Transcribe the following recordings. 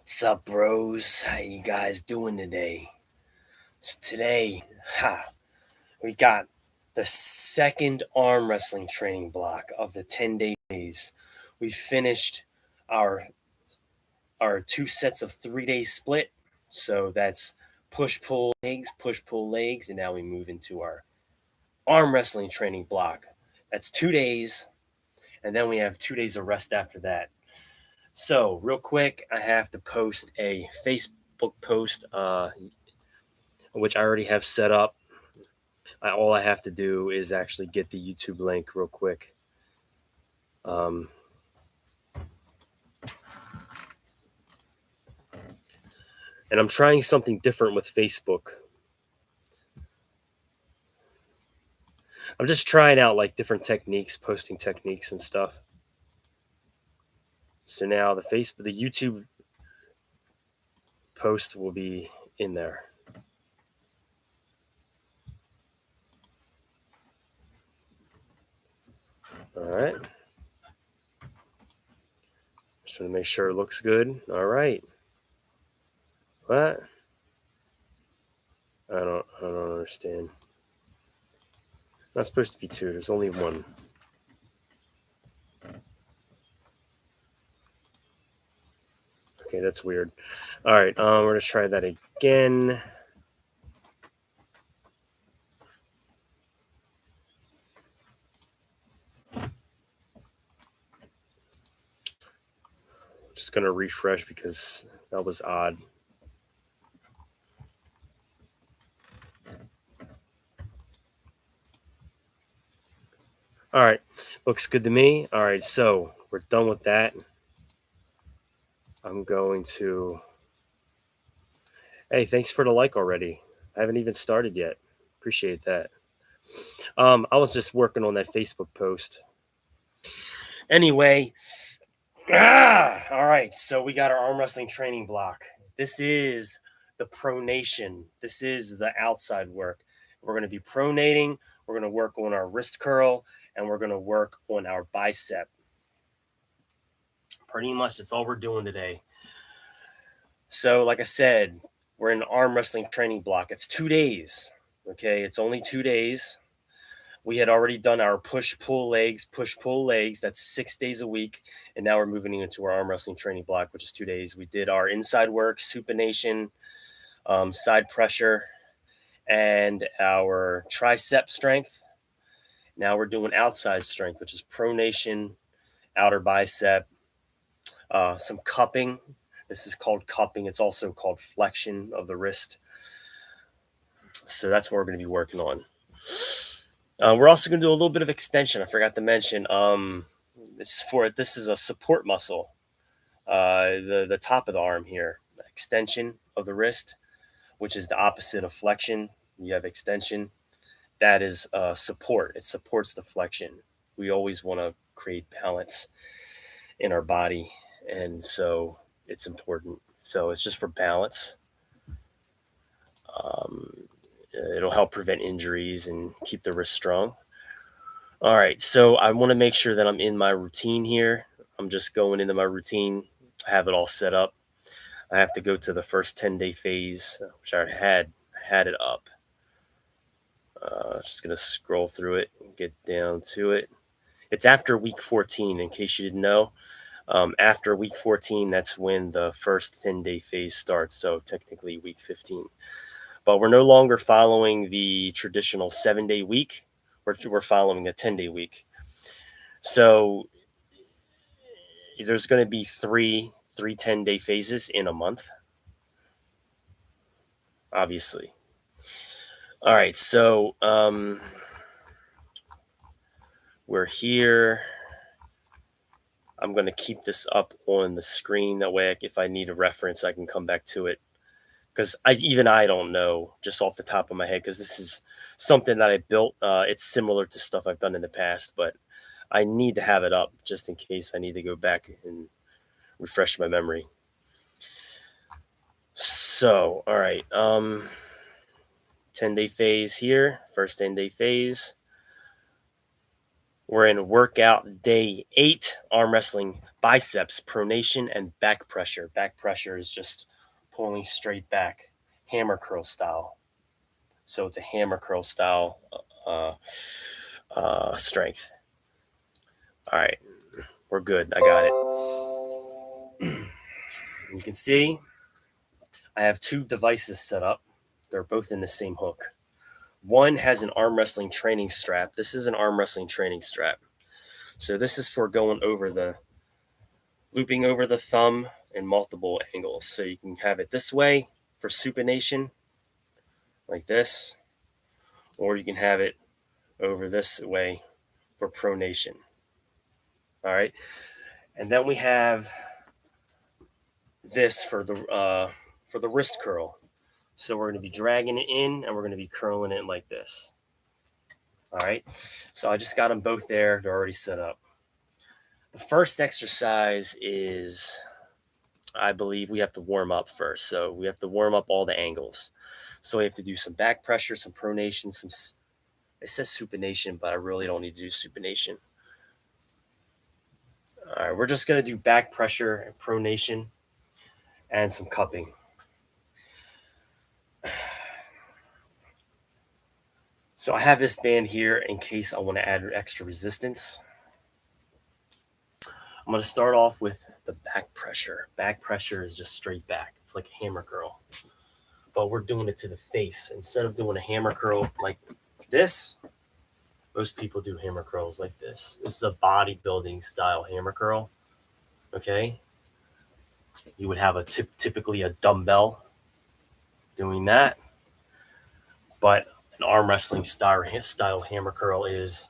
What's up, bros? How you guys doing today? So today, we got the second arm wrestling training block of the 10 days. We finished our our two sets of 3 day split. So that's push pull legs, and now we move into our arm wrestling training block. That's 2 days, and then we have 2 days of rest after that. So, real quick, I have to post a Facebook post, which I already have set up. All I have to do is actually get the YouTube link real quick. Um, and I'm trying something different with Facebook. I'm just trying out like different techniques, posting techniques and stuff. So now the YouTube post will be in there. All right. Just want to make sure it looks good. All right. What? I don't understand. Not supposed to be two. There's only one. Okay, that's weird. All right, we're gonna try that again. Just gonna refresh because that was odd. All right, looks good to me. All right, so we're done with that. I'm going to. Hey, thanks for the like already. I haven't even started yet. Appreciate that. I was just working on that Facebook post. Anyway, all right. So we got our arm wrestling training block. This is the pronation. This is the outside work. We're going to be pronating. We're going to work on our wrist curl, and we're going to work on our bicep. Pretty much that's all we're doing today. So, like I said, we're in arm wrestling training block. It's 2 days. Okay, it's only 2 days. We had already done our push pull legs. That's 6 days a week. And now we're moving into our arm wrestling training block, which is 2 days. We did our inside work, supination, side pressure, and our tricep strength. Now we're doing outside strength, which is pronation, outer bicep, some cupping. This is called cupping. It's also called flexion of the wrist. So that's what we're going to be working on. We're also going to do a little bit of extension. I forgot to mention. This is a support muscle. The top of the arm here, extension of the wrist, which is the opposite of flexion. You have extension. That is support. It supports the flexion. We always want to create balance in our body, and so it's important. So it's just for balance. It'll help prevent injuries and keep the wrist strong. All right, so I want to make sure that I'm in my routine here. I'm just going into my routine. I have it all set up. I have to go to the first 10-day phase, which I had it up. Just gonna scroll through it and get down to it. It's after week 14, in case you didn't know. After week 14, that's when the first 10-day phase starts. So technically week 15. But we're no longer following the traditional 7-day week. We're following a 10-day week. So there's going to be three 10-day phases in a month, obviously. All right, so we're here. I'm going to keep this up on the screen. That way, if I need a reference, I can come back to it. Because I don't know just off the top of my head, because this is something that I built. It's similar to stuff I've done in the past, but I need to have it up just in case I need to go back and refresh my memory. So, all right. 10-day phase here, first 10-day phase. We're in workout day 8, arm wrestling, biceps, pronation, and back pressure. Back pressure is just pulling straight back, hammer curl style. So it's a hammer curl style uh, strength. All right, we're good. I got it. You can see I have 2 devices set up. They're both in the same hook. One has an arm wrestling training strap. This is an arm wrestling training strap. So this is for going over looping over the thumb in multiple angles. So you can have it this way for supination, like this, or you can have it over this way for pronation. All right. And then we have this for the wrist curl. So we're going to be dragging it in and we're going to be curling it like this. All right. So I just got them both there. They're already set up. The first exercise is, I believe we have to warm up first. So we have to warm up all the angles. So we have to do some back pressure, some pronation, it says supination, but I really don't need to do supination. All right, we're just going to do back pressure and pronation and some cupping. So I have this band here in case I want to add extra resistance. I'm going to start off with the back pressure. Back pressure is just straight back. It's like a hammer curl. But we're doing it to the face. Instead of doing a hammer curl like this, most people do hammer curls like this. This is a bodybuilding style hammer curl. Okay? You would have typically a dumbbell doing that. But an arm wrestling style hammer curl is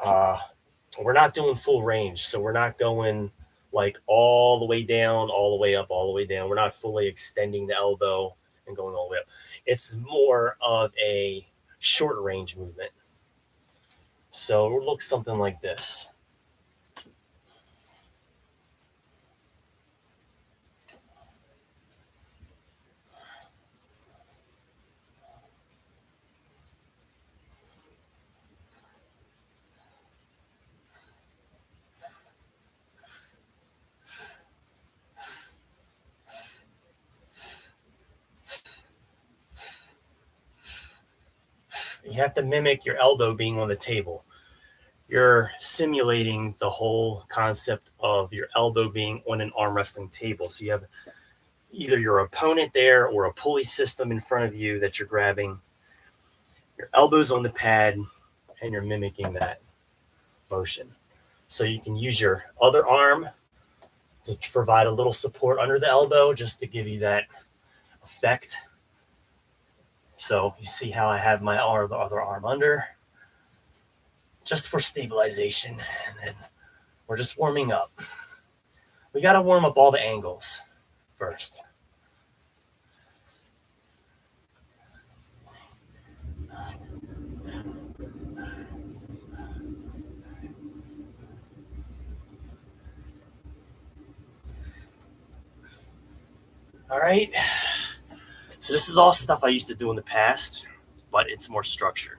we're not doing full range. So we're not going like all the way down, all the way up, all the way down. We're not fully extending the elbow and going all the way up. It's more of a short range movement. So it looks something like this. You have to mimic your elbow being on the table. You're simulating the whole concept of your elbow being on an arm wrestling table. So you have either your opponent there or a pulley system in front of you that you're grabbing. Your elbow's on the pad and you're mimicking that motion. So you can use your other arm to provide a little support under the elbow just to give you that effect. So you see how I have my other arm under just for stabilization. And then we're just warming up. We got to warm up all the angles first. All right. So this is all stuff I used to do in the past, but it's more structured.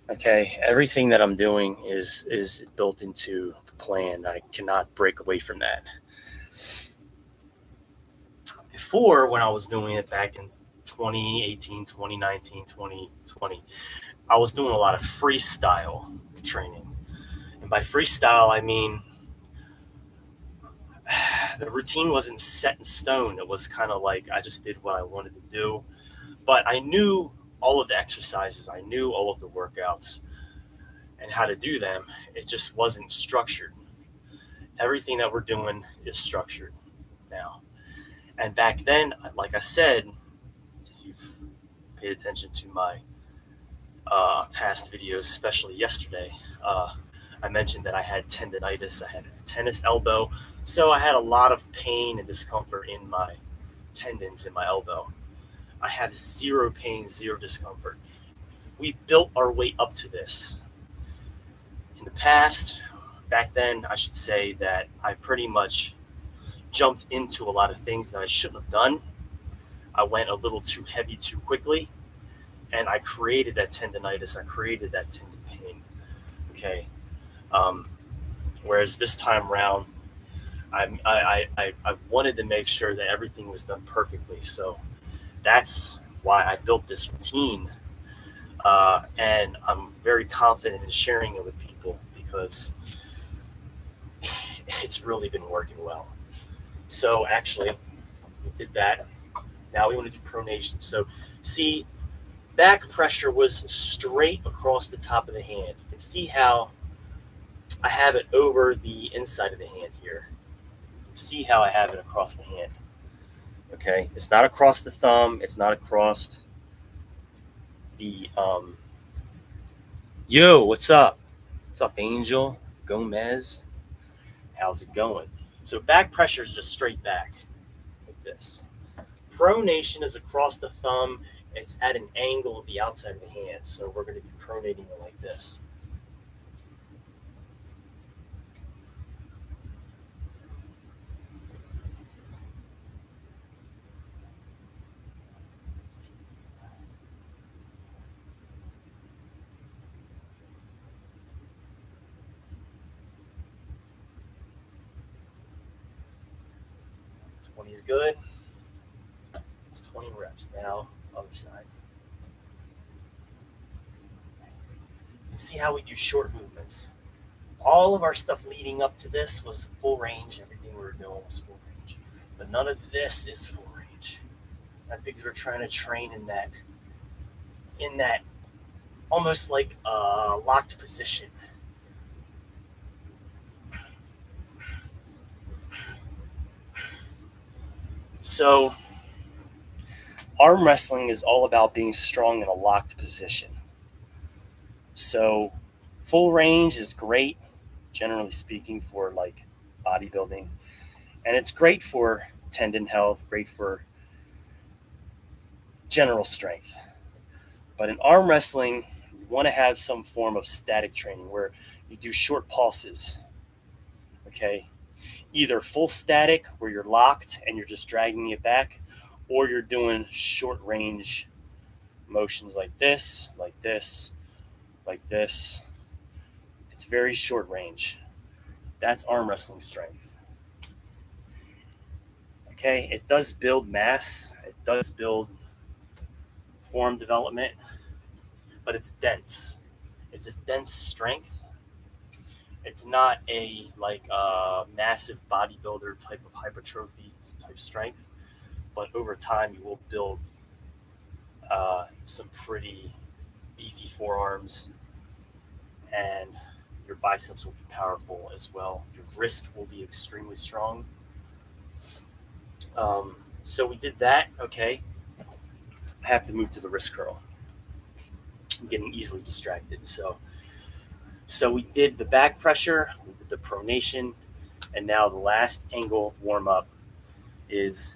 Okay, everything that I'm doing is built into the plan. I cannot break away from that. Before, when I was doing it back in 2018, 2019, 2020, I was doing a lot of freestyle training. And by freestyle, I mean the routine wasn't set in stone. It was kind of like I just did what I wanted to do. But I knew all of the exercises. I knew all of the workouts and how to do them. It just wasn't structured. Everything that we're doing is structured now. And back then, like I said, if you've paid attention to my past videos, especially yesterday, I mentioned that I had tendonitis. I had a tennis elbow. So I had a lot of pain and discomfort in my tendons in my elbow. I have zero pain, zero discomfort. We built our way up to this. In the past, back then, I should say that I pretty much jumped into a lot of things that I shouldn't have done. I went a little too heavy too quickly, and I created that tendonitis. I created that tendon pain. Okay. Um, Whereas this time around, I wanted to make sure that everything was done perfectly. So that's why I built this routine. And I'm very confident in sharing it with people because it's really been working well. So actually, we did that. Now we want to do pronation. So see, back pressure was straight across the top of the hand. You can see how I have it over the inside of the hand here. You can see how I have it across the hand. Okay, it's not across the thumb. It's not across the Yo, what's up? What's up, Angel Gomez? How's it going? So back pressure is just straight back, like this. Pronation is across the thumb. It's at an angle of the outside of the hand. So we're going to be pronating it like this. Twenty is good. It's 20 reps now. Other side. You see how we do short movements. All of our stuff leading up to this was full range. Everything we were doing was full range. But none of this is full range. That's because we're trying to train in that almost like a locked position. So arm wrestling is all about being strong in a locked position. So full range is great, generally speaking, for like bodybuilding. And it's great for tendon health, great for general strength. But in arm wrestling, you want to have some form of static training where you do short pulses. Okay. Either full static where you're locked and you're just dragging it back, or you're doing short range motions like this, like this, like this. It's very short range. That's arm wrestling strength. Okay, it does build mass, it does build form development, but it's dense. It's a dense strength. It's not a like massive bodybuilder type of hypertrophy type strength, but over time you will build some pretty beefy forearms, and your biceps will be powerful as well. Your wrist will be extremely strong. So we did that. Okay, I have to move to the wrist curl. I'm getting easily distracted. So we did the back pressure, we did the pronation, and now the last angle of warm up is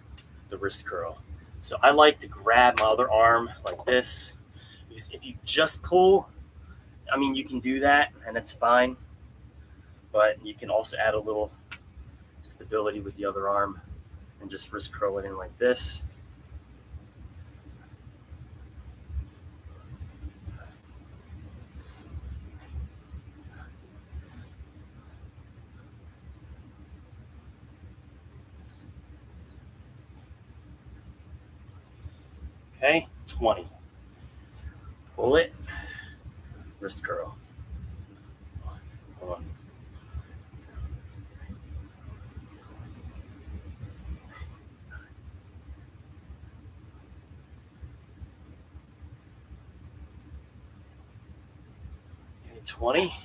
the wrist curl. So I like to grab my other arm like this, because if you just pull, I mean, you can do that and it's fine, but you can also add a little stability with the other arm and just wrist curl it in like this. Okay, 20. Pull it, wrist curl. Hold on. Okay, 20.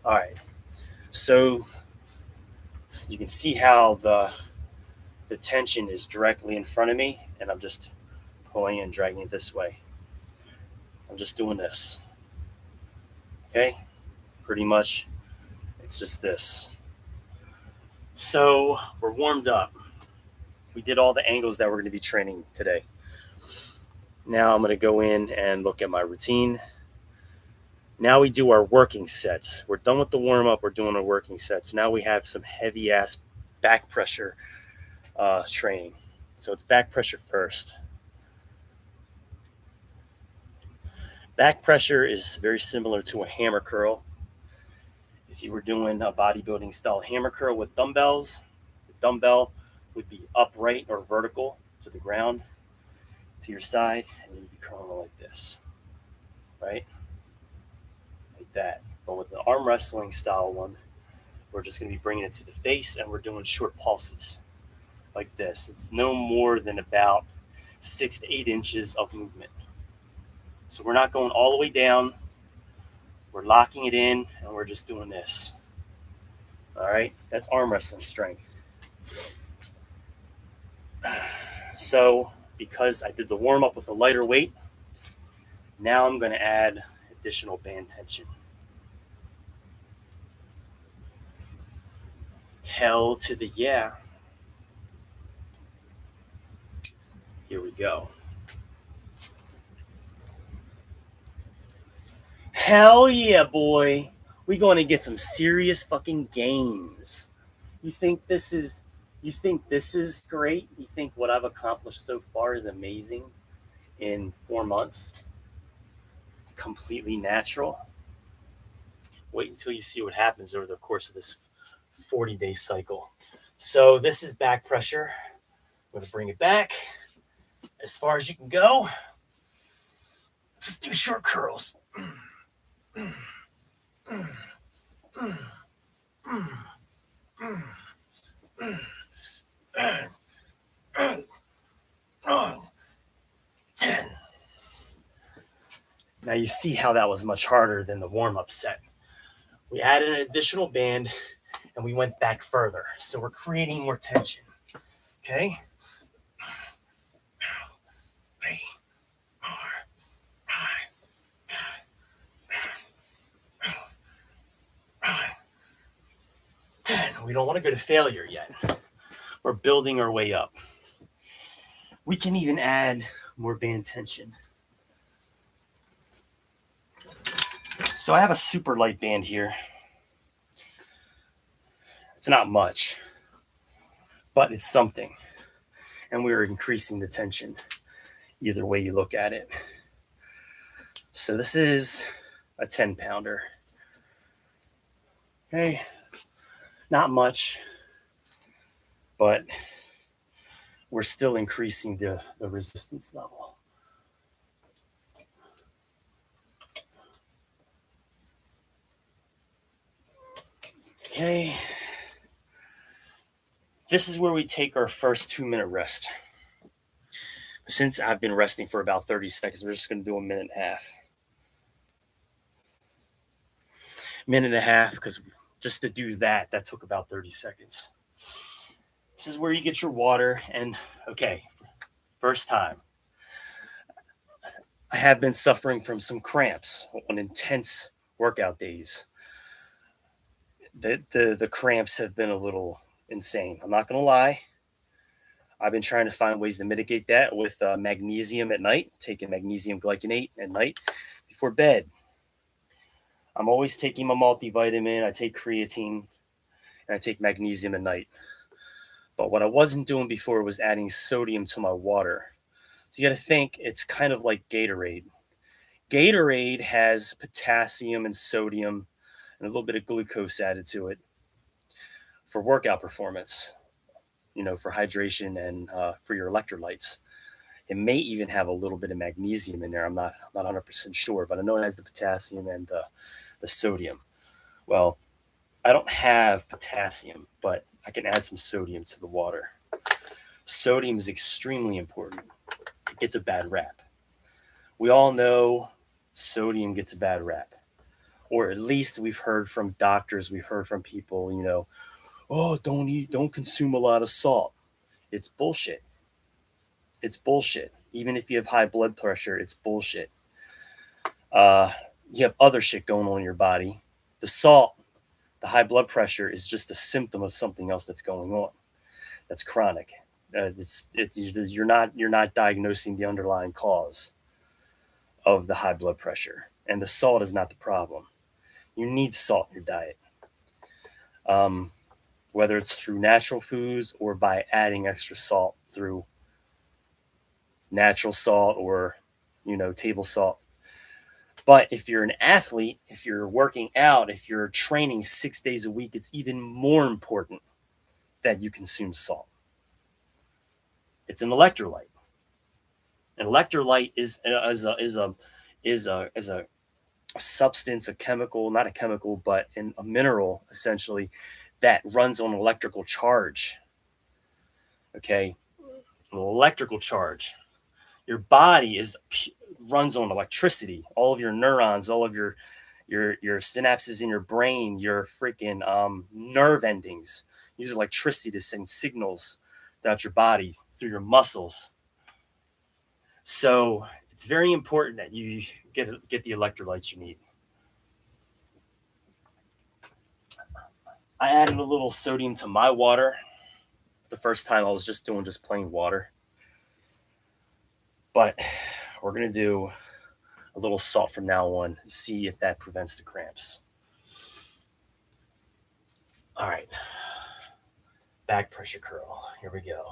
All right. So you can see how the tension is directly in front of me, and I'm just pulling and dragging it this way. I'm just doing this. Okay, pretty much it's just this. So we're warmed up. We did all the angles that we're going to be training today. Now I'm going to go in and look at my routine. Now we do our working sets. We're done with the warm up. We're doing our working sets. Now we have some heavy ass back pressure training. So it's back pressure first. Back pressure is very similar to a hammer curl. If you were doing a bodybuilding style hammer curl with dumbbells, the dumbbell would be upright or vertical to the ground, to your side, and you'd be curling like this, right? Like that. But with the arm wrestling style one, we're just going to be bringing it to the face, and we're doing short pulses like this. It's no more than about 6 to 8 inches of movement. So we're not going all the way down. We're locking it in, and we're just doing this. All right, that's arm wrestling strength. So because I did the warm up with a lighter weight, now I'm going to add additional band tension. Hell to the yeah. Here we go. Hell yeah, boy. We're going to get some serious fucking gains. You think this is great? You think what I've accomplished so far is amazing in 4 months? Completely natural. Wait until you see what happens over the course of this 40-day cycle. So this is back pressure. I'm going to bring it back as far as you can go. Just do short curls. 10. Now you see how that was much harder than the warm-up set. We added an additional band and we went back further. So we're creating more tension. Okay? 3, 4, 5, 10. We don't want to go to failure yet. We're building our way up. We can even add more band tension. So I have a super light band here. It's not much, but it's something. And we're increasing the tension either way you look at it. So this is a 10-pounder. Okay, not much, but we're still increasing the resistance level. Okay, this is where we take our first 2-minute rest. Since I've been resting for about 30 seconds, we're just going to do a minute and a half. Minute and a half, because just to do that took about 30 seconds. This is where you get your water. And okay, first time. I have been suffering from some cramps on intense workout days. The cramps have been a little insane. I'm not going to lie. I've been trying to find ways to mitigate that with magnesium at night, taking magnesium glycinate at night before bed. I'm always taking my multivitamin. I take creatine, and I take magnesium at night. But what I wasn't doing before was adding sodium to my water. So you got to think it's kind of like Gatorade. Gatorade has potassium and sodium and a little bit of glucose added to it for workout performance, for hydration and for your electrolytes. It may even have a little bit of magnesium in there. I'm not 100% sure, but I know it has the potassium and the sodium. Well, I don't have potassium, but I can add some sodium to the water. Sodium is extremely important. It gets a bad rap. We all know sodium gets a bad rap. Or at least we've heard from doctors, we've heard from people, oh, don't consume a lot of salt. It's bullshit. It's bullshit. Even if you have high blood pressure, it's bullshit. You have other shit going on in your body. The salt, the high blood pressure is just a symptom of something else that's going on. That's chronic. You're not diagnosing the underlying cause of the high blood pressure, and the salt is not the problem. You need salt in your diet, whether it's through natural foods or by adding extra salt through natural salt or table salt. But if you're an athlete, if you're working out, if you're training 6 days a week, it's even more important that you consume salt. It's an electrolyte. An electrolyte is a substance, a chemical, not a chemical, but a mineral essentially that runs on electrical charge. Okay, an electrical charge. Your body runs on electricity. All of your neurons, all of your synapses in your brain, your freaking nerve endings use electricity to send signals throughout your body through your muscles. So it's very important that you get the electrolytes you need. I added a little sodium to my water. The first time I was just doing just plain water. But we're going to do a little salt from now on, see if that prevents the cramps. All right. Back pressure curl. Here we go.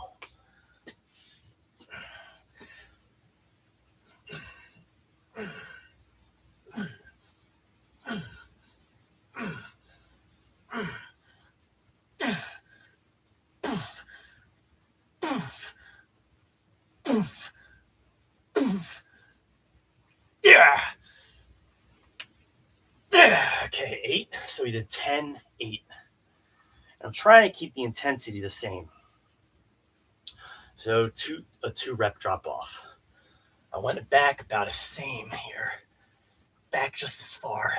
Yeah. Okay, 8. So we did 10, 8. And I'm trying to keep the intensity the same. So a 2 rep drop off. I went it back about the same here. Back just as far.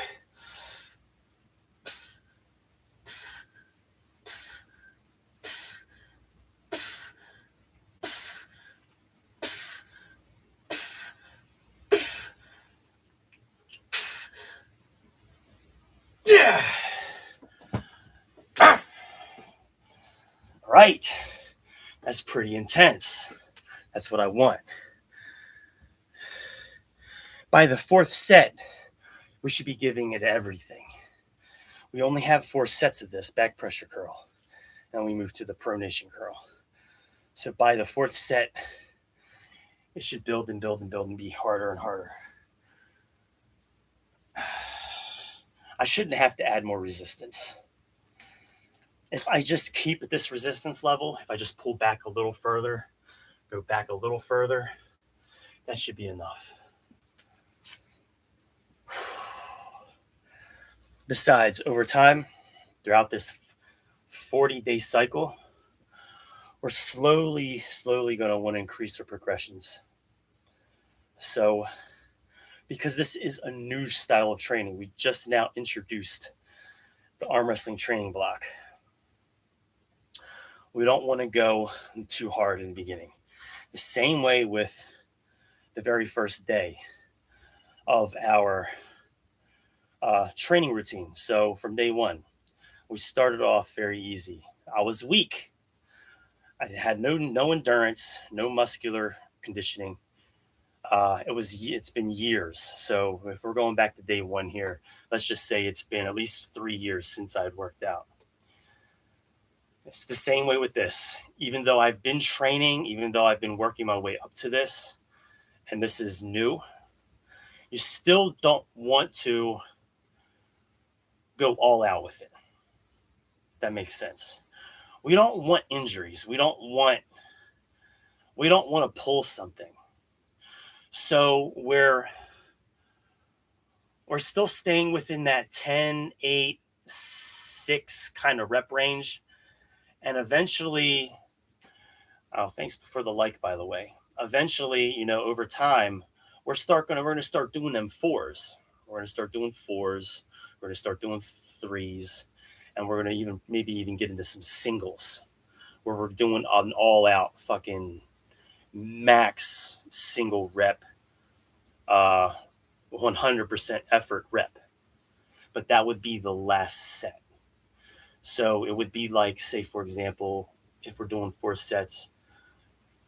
Yeah. All right. That's pretty intense. That's what I want. By the 4th set, we should be giving it everything. We only have 4 sets of this back pressure curl. Then we move to the pronation curl. So by the 4th set, it should build and build and build and be harder and harder. I shouldn't have to add more resistance. If I just keep at this resistance level, if I just pull back a little further, go back a little further, that should be enough. Besides, over time, throughout this 40-day cycle, we're slowly going to want to increase our progressions. So, because this is a new style of training, we just now introduced the arm wrestling training block. We don't want to go too hard in the beginning. The same way with the very first day of our training routine. So from day 1, we started off very easy. I was weak. I had no endurance, no muscular conditioning. It's been years. So if we're going back to day 1 here, let's just say it's been at least 3 years since I'd worked out. It's the same way with this. Even though I've been training, even though I've been working my way up to this, and this is new, you still don't want to go all out with it. If that makes sense. We don't want injuries. We don't want to pull something. So we're still staying within that 10, 8, 6 kind of rep range. And eventually, thanks for the like, by the way. Eventually, over time, we're going to start doing them 4s. We're going to start doing 4s. We're going to start doing 3s. And we're going to maybe even get into some singles where we're doing an all out fucking max single rep, 100% effort rep. But that would be the last set. So it would be like, say, for example, if we're doing 4 sets,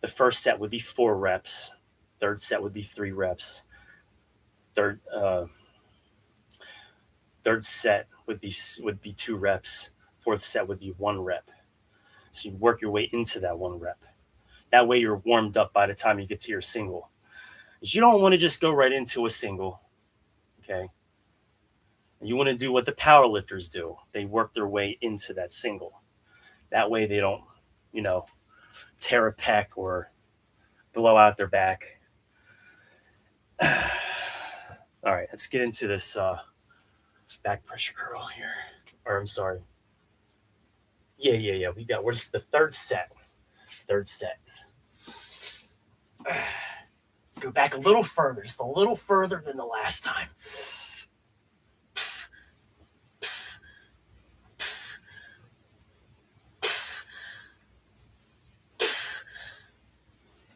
the first set would be 4 reps. Third set would be 3 reps. Third set would be 2 reps. Fourth set would be 1 rep. So you work your way into that 1 rep. That way you're warmed up by the time you get to your single. You don't want to just go right into a single. Okay. And you want to do what the power lifters do. They work their way into that single. That way they don't, you know, tear a pec or blow out their back. All right, let's get into this back pressure curl here. Or I'm sorry. Yeah. Where's the third set? Third set. Go back a little further, just a little further than the last time.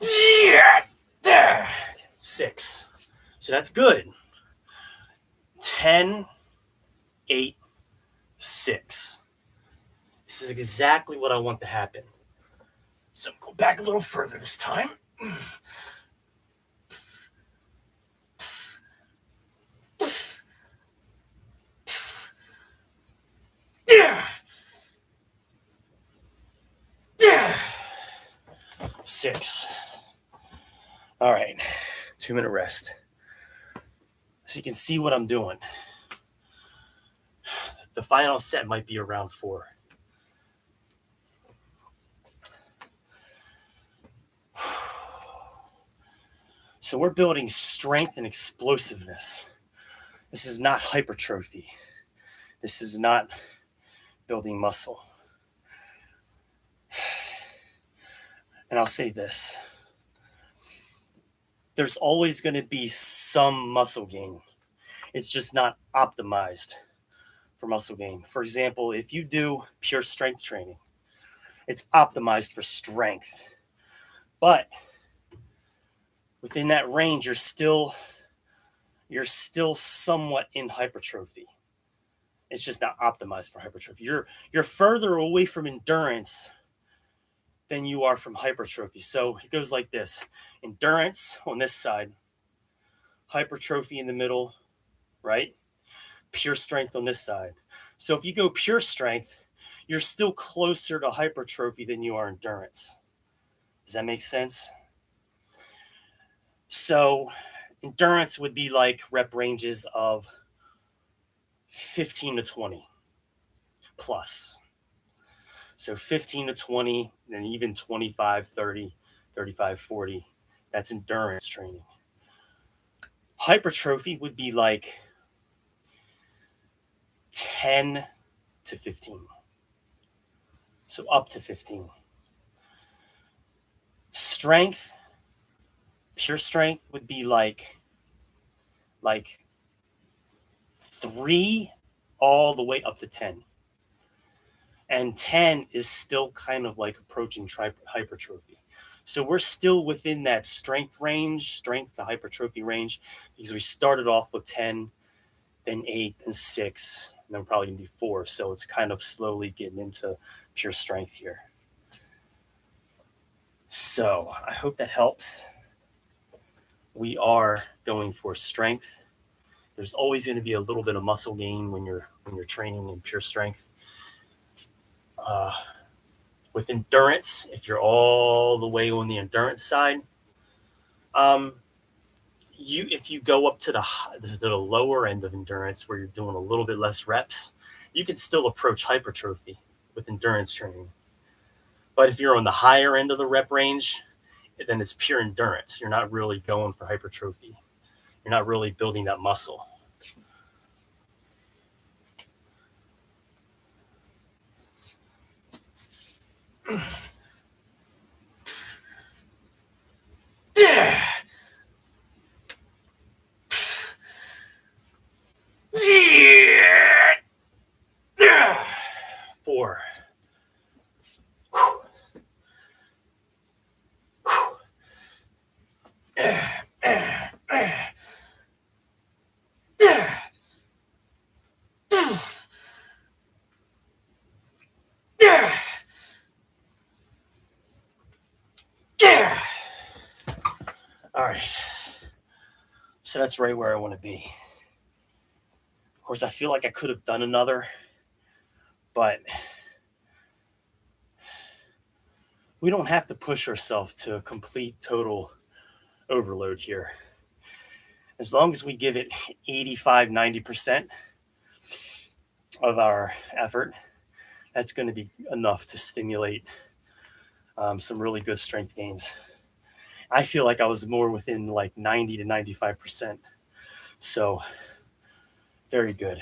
Yeah. 6. So that's good. 10, 8, 6. This is exactly what I want to happen. So go back a little further this time. Yeah. 6. All right. 2-minute rest. So you can see what I'm doing. The final set might be around 4. So we're building strength and explosiveness. This is not hypertrophy. This is not building muscle. And I'll say this. There's always going to be some muscle gain. It's just not optimized for muscle gain. For example, if you do pure strength training, it's optimized for strength. But within that range, you're still somewhat in hypertrophy. It's just not optimized for hypertrophy. You're further away from endurance than you are from hypertrophy. So it goes like this. Endurance on this side, hypertrophy in the middle, right? Pure strength on this side. So if you go pure strength, you're still closer to hypertrophy than you are endurance. Does that make sense? So endurance would be like rep ranges of 15 to 20 plus. So 15 to 20, and even 25, 30, 35, 40. That's endurance training. Hypertrophy would be like 10 to 15. So up to 15. Strength, pure strength would be like 3 all the way up to 10. And 10 is still kind of like approaching hypertrophy. So we're still within that strength to hypertrophy range, because we started off with 10, then 8, then 6, and then probably going to be 4. So it's kind of slowly getting into pure strength here. So I hope that helps. We are going for strength. There's always going to be a little bit of muscle gain when you're training in pure strength. With endurance, if you're all the way on the endurance side, if you go up to the lower end of endurance, where you're doing a little bit less reps, you can still approach hypertrophy with endurance training. But if you're on the higher end of the rep range, then it's pure endurance. You're not really going for hypertrophy. You're not really building that muscle. Yeah. 4. All right. So that's right where I want to be. Of course, I feel like I could have done another, but we don't have to push ourselves to a complete total overload here. As long as we give it 85, 90% of our effort, that's going to be enough to stimulate some really good strength gains. I feel like I was more within like 90 to 95%. So very good.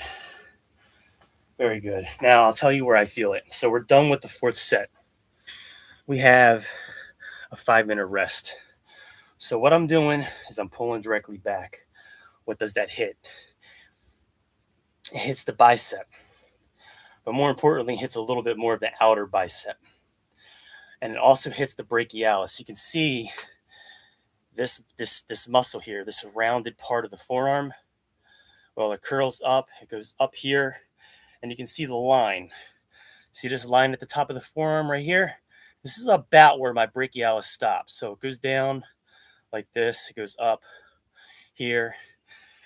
Very good. Now I'll tell you where I feel it. So we're done with the fourth set. We have a 5-minute rest. So what I'm doing is I'm pulling directly back. What does that hit? It hits the bicep, but more importantly, hits a little bit more of the outer bicep. And it also hits the brachialis. You can see this muscle here, this rounded part of the forearm. Well, it curls up, it goes up here, and you can see the line. See this line at the top of the forearm right here? This is about where my brachialis stops. So it goes down like this, it goes up here,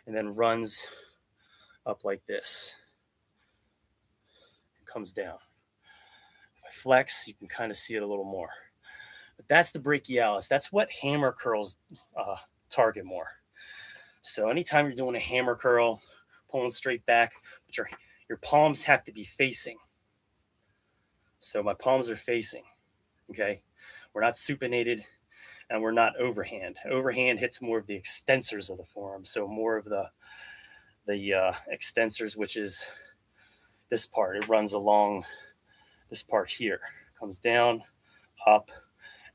and then runs up like this. It comes down. If I flex, you can kind of see it a little more. But that's the brachialis. That's what hammer curls target more. So anytime you're doing a hammer curl, pulling straight back, but your palms have to be facing. So my palms are facing, okay? We're not supinated and we're not overhand. Overhand hits more of the extensors of the forearm, so more of the extensors, which is this part. It runs along this part here, comes down, up,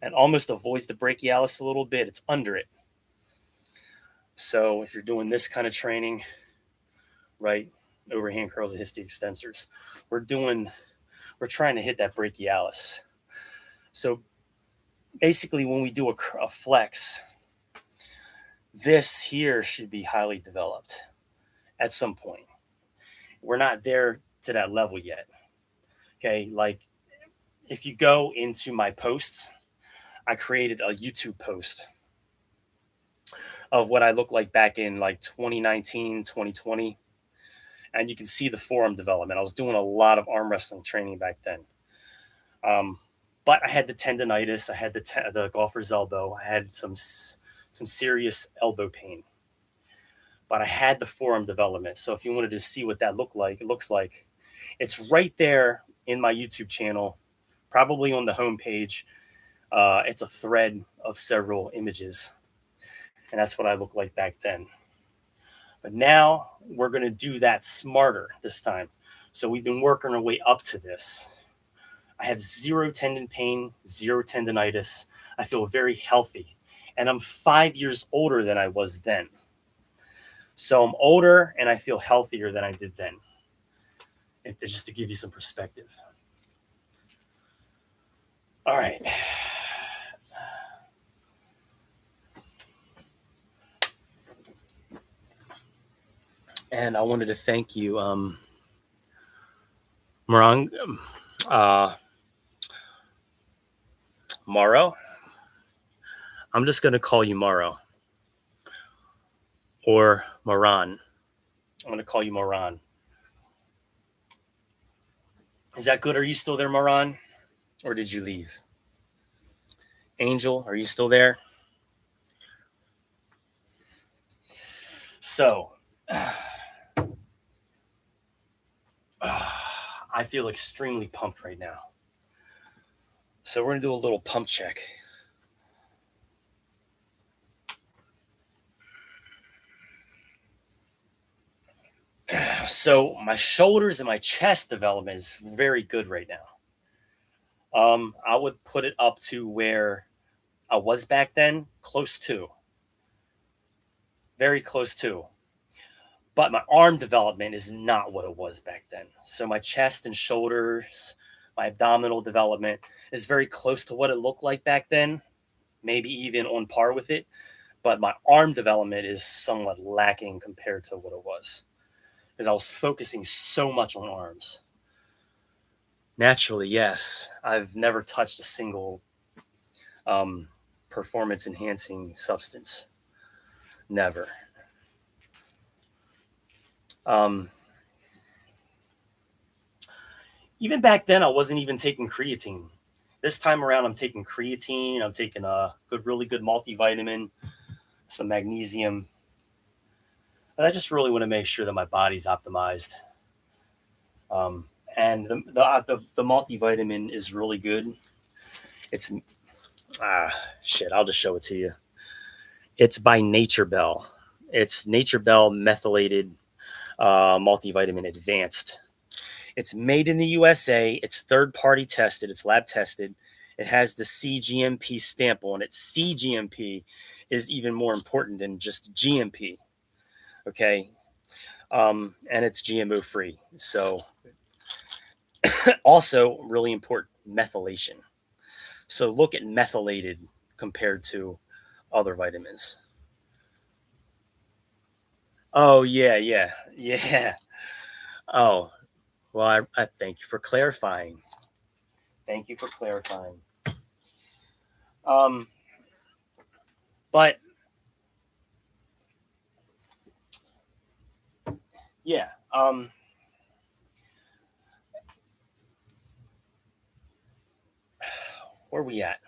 and almost avoids the brachialis a little bit. It's under it. So if you're doing this kind of training, right, overhand curls, it hits the extensors. We're trying to hit that brachialis. So basically when we do a flex, this here should be highly developed at some point. We're not there to that level yet. Okay, like if you go into my posts, I created a YouTube post of what I looked like back in like 2019, 2020. And you can see the forearm development. I was doing a lot of arm wrestling training back then. But I had the tendonitis, I had the golfer's elbow, I had some serious elbow pain. But I had the forearm development. So if you wanted to see what that looks like, it's right there in my YouTube channel, probably on the homepage. It's a thread of several images. And that's what I looked like back then. But now we're going to do that smarter this time. So we've been working our way up to this. I have zero tendon pain, zero tendonitis. I feel very healthy. And I'm 5 years older than I was then. So I'm older and I feel healthier than I did then. Just to give you some perspective. All right. And I wanted to thank you, Marang, Maro. I'm just going to call you Maro. Or Maran. I'm going to call you Maran. Is that good? Are you still there, Maran? Or did you leave? Angel, are you still there? So, I feel extremely pumped right now. So we're going to do a little pump check. So my shoulders and my chest development is very good right now. I would put it up to where I was back then, close to. Very close to. But my arm development is not what it was back then. So my chest and shoulders, my abdominal development is very close to what it looked like back then, maybe even on par with it. But my arm development is somewhat lacking compared to what it was, because I was focusing so much on arms. Naturally, yes, I've never touched a single performance enhancing substance. Never. Even back then, I wasn't even taking creatine. This time around, I'm taking creatine. I'm taking a really good multivitamin, some magnesium. But I just really want to make sure that my body's optimized. Um, and the multivitamin is really good. It's shit. I'll just show it to you. It's by Nature Bell. It's Nature Bell methylated multivitamin advanced. It's made in the USA. It's third party tested. It's lab tested. It has the CGMP stamp on it. CGMP is even more important than just GMP. Okay. And it's GMO free. So, also really important, methylation. So, look at methylated compared to other vitamins. Oh, yeah, yeah, yeah. Oh, well, I thank you for clarifying. Thank you for clarifying. Um, but yeah, where are we at?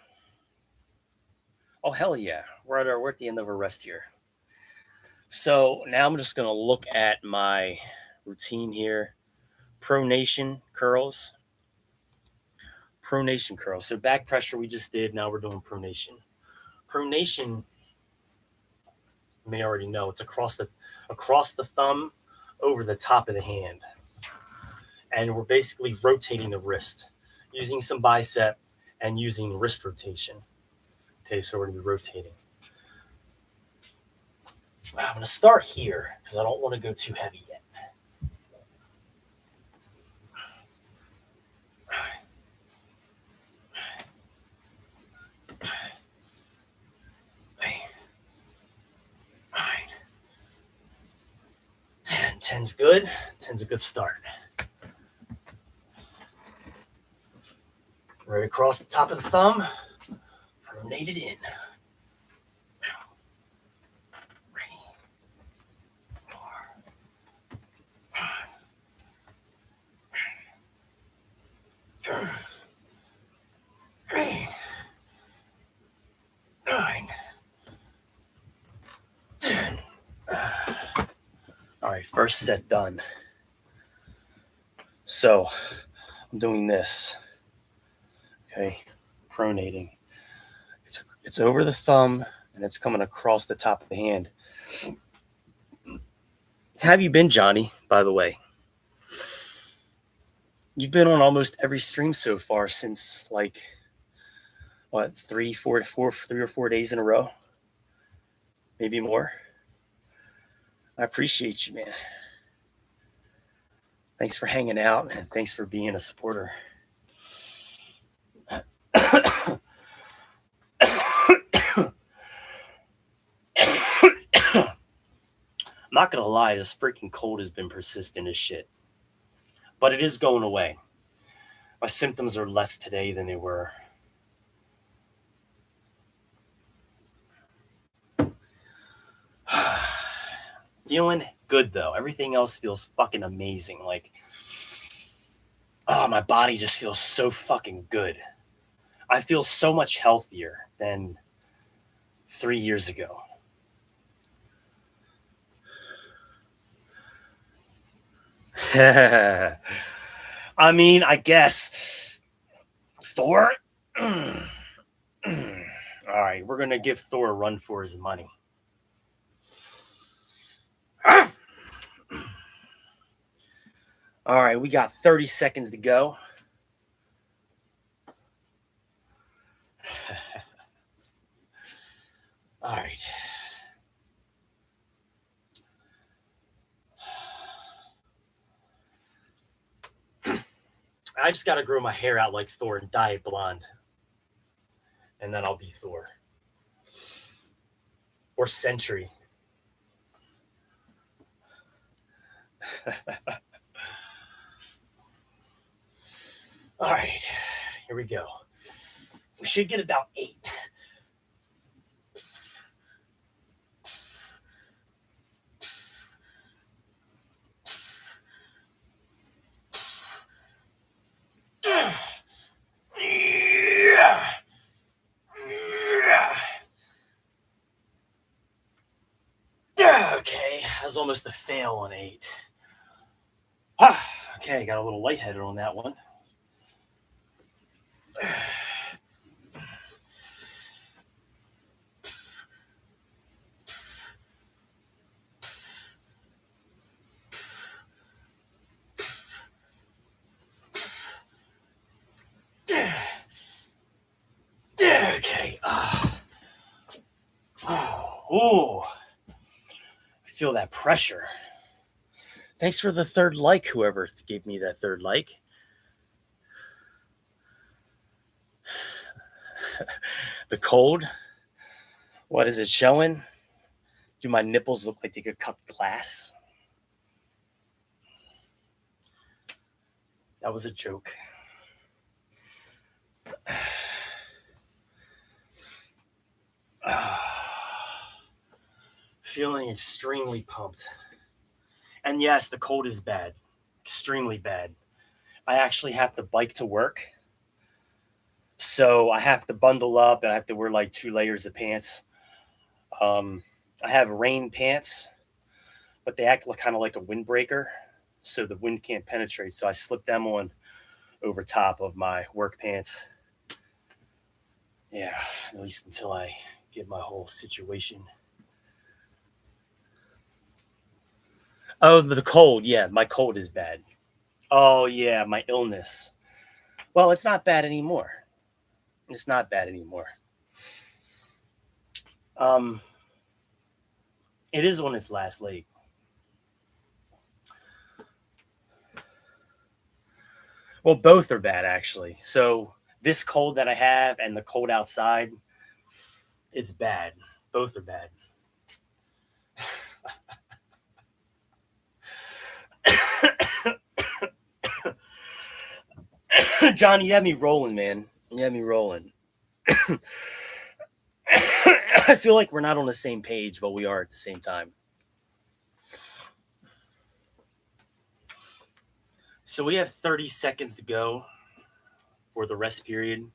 Oh, hell yeah. We're at the end of our rest here. So now I'm just going to look at my routine here. Pronation curls. Pronation curls. So back pressure we just did. Now we're doing pronation. Pronation, you may already know, it's across the thumb over the top of the hand. And we're basically rotating the wrist using some bicep and using wrist rotation. Okay, so we're going to be rotating. I'm going to start here because I don't want to go too heavy yet. All right. 10. 10's good. 10's a good start. Right across the top of the thumb. Pronate it in. 3, 4, 8, 9, 10. All right, first set done. So I'm doing this. Okay, pronating. It's over the thumb and it's coming across the top of the hand. How have you been, Johnny, by the way? You've been on almost every stream so far since like what, 3 or 4 days in a row? Maybe more. I appreciate you, man. Thanks for hanging out and thanks for being a supporter. I'm not gonna lie, this freaking cold has been persistent as shit. But it is going away. My symptoms are less today than they were. Feeling good though. Everything else feels fucking amazing. Like, oh, my body just feels so fucking good. I feel so much healthier than 3 years ago. I mean, I guess Thor. All right, we're gonna give Thor a run for his money. All right, we got 30 seconds to go. All right. I just got to grow my hair out like Thor and dye it blonde. And then I'll be Thor. Or Sentry. All right, here we go. We should get about 8. Okay, was almost a fail on 8. Okay, got a little lightheaded on that one. Okay. Oh, I feel that pressure. Thanks for the third like, whoever gave me that third like. The cold. What is it showing? Do my nipples look like they could cut glass? That was a joke. Feeling extremely pumped. And yes, the cold is bad. Extremely bad. I actually have to bike to work. So I have to bundle up and I have to wear like 2 layers of pants. I have rain pants, but they act kind of like a windbreaker. So the wind can't penetrate. So I slip them on over top of my work pants. Yeah, at least until I get my whole situation. Oh, the cold. Yeah, my cold is bad. Oh, yeah, my illness. Well, it's not bad anymore. It's not bad anymore. Um, it is on its last leg. Well, both are bad actually. So this cold that I have and the cold outside, it's bad. Both are bad. John, you had me rolling, man. You had me rolling. I feel like we're not on the same page, but we are at the same time. So we have 30 seconds to go for the rest period.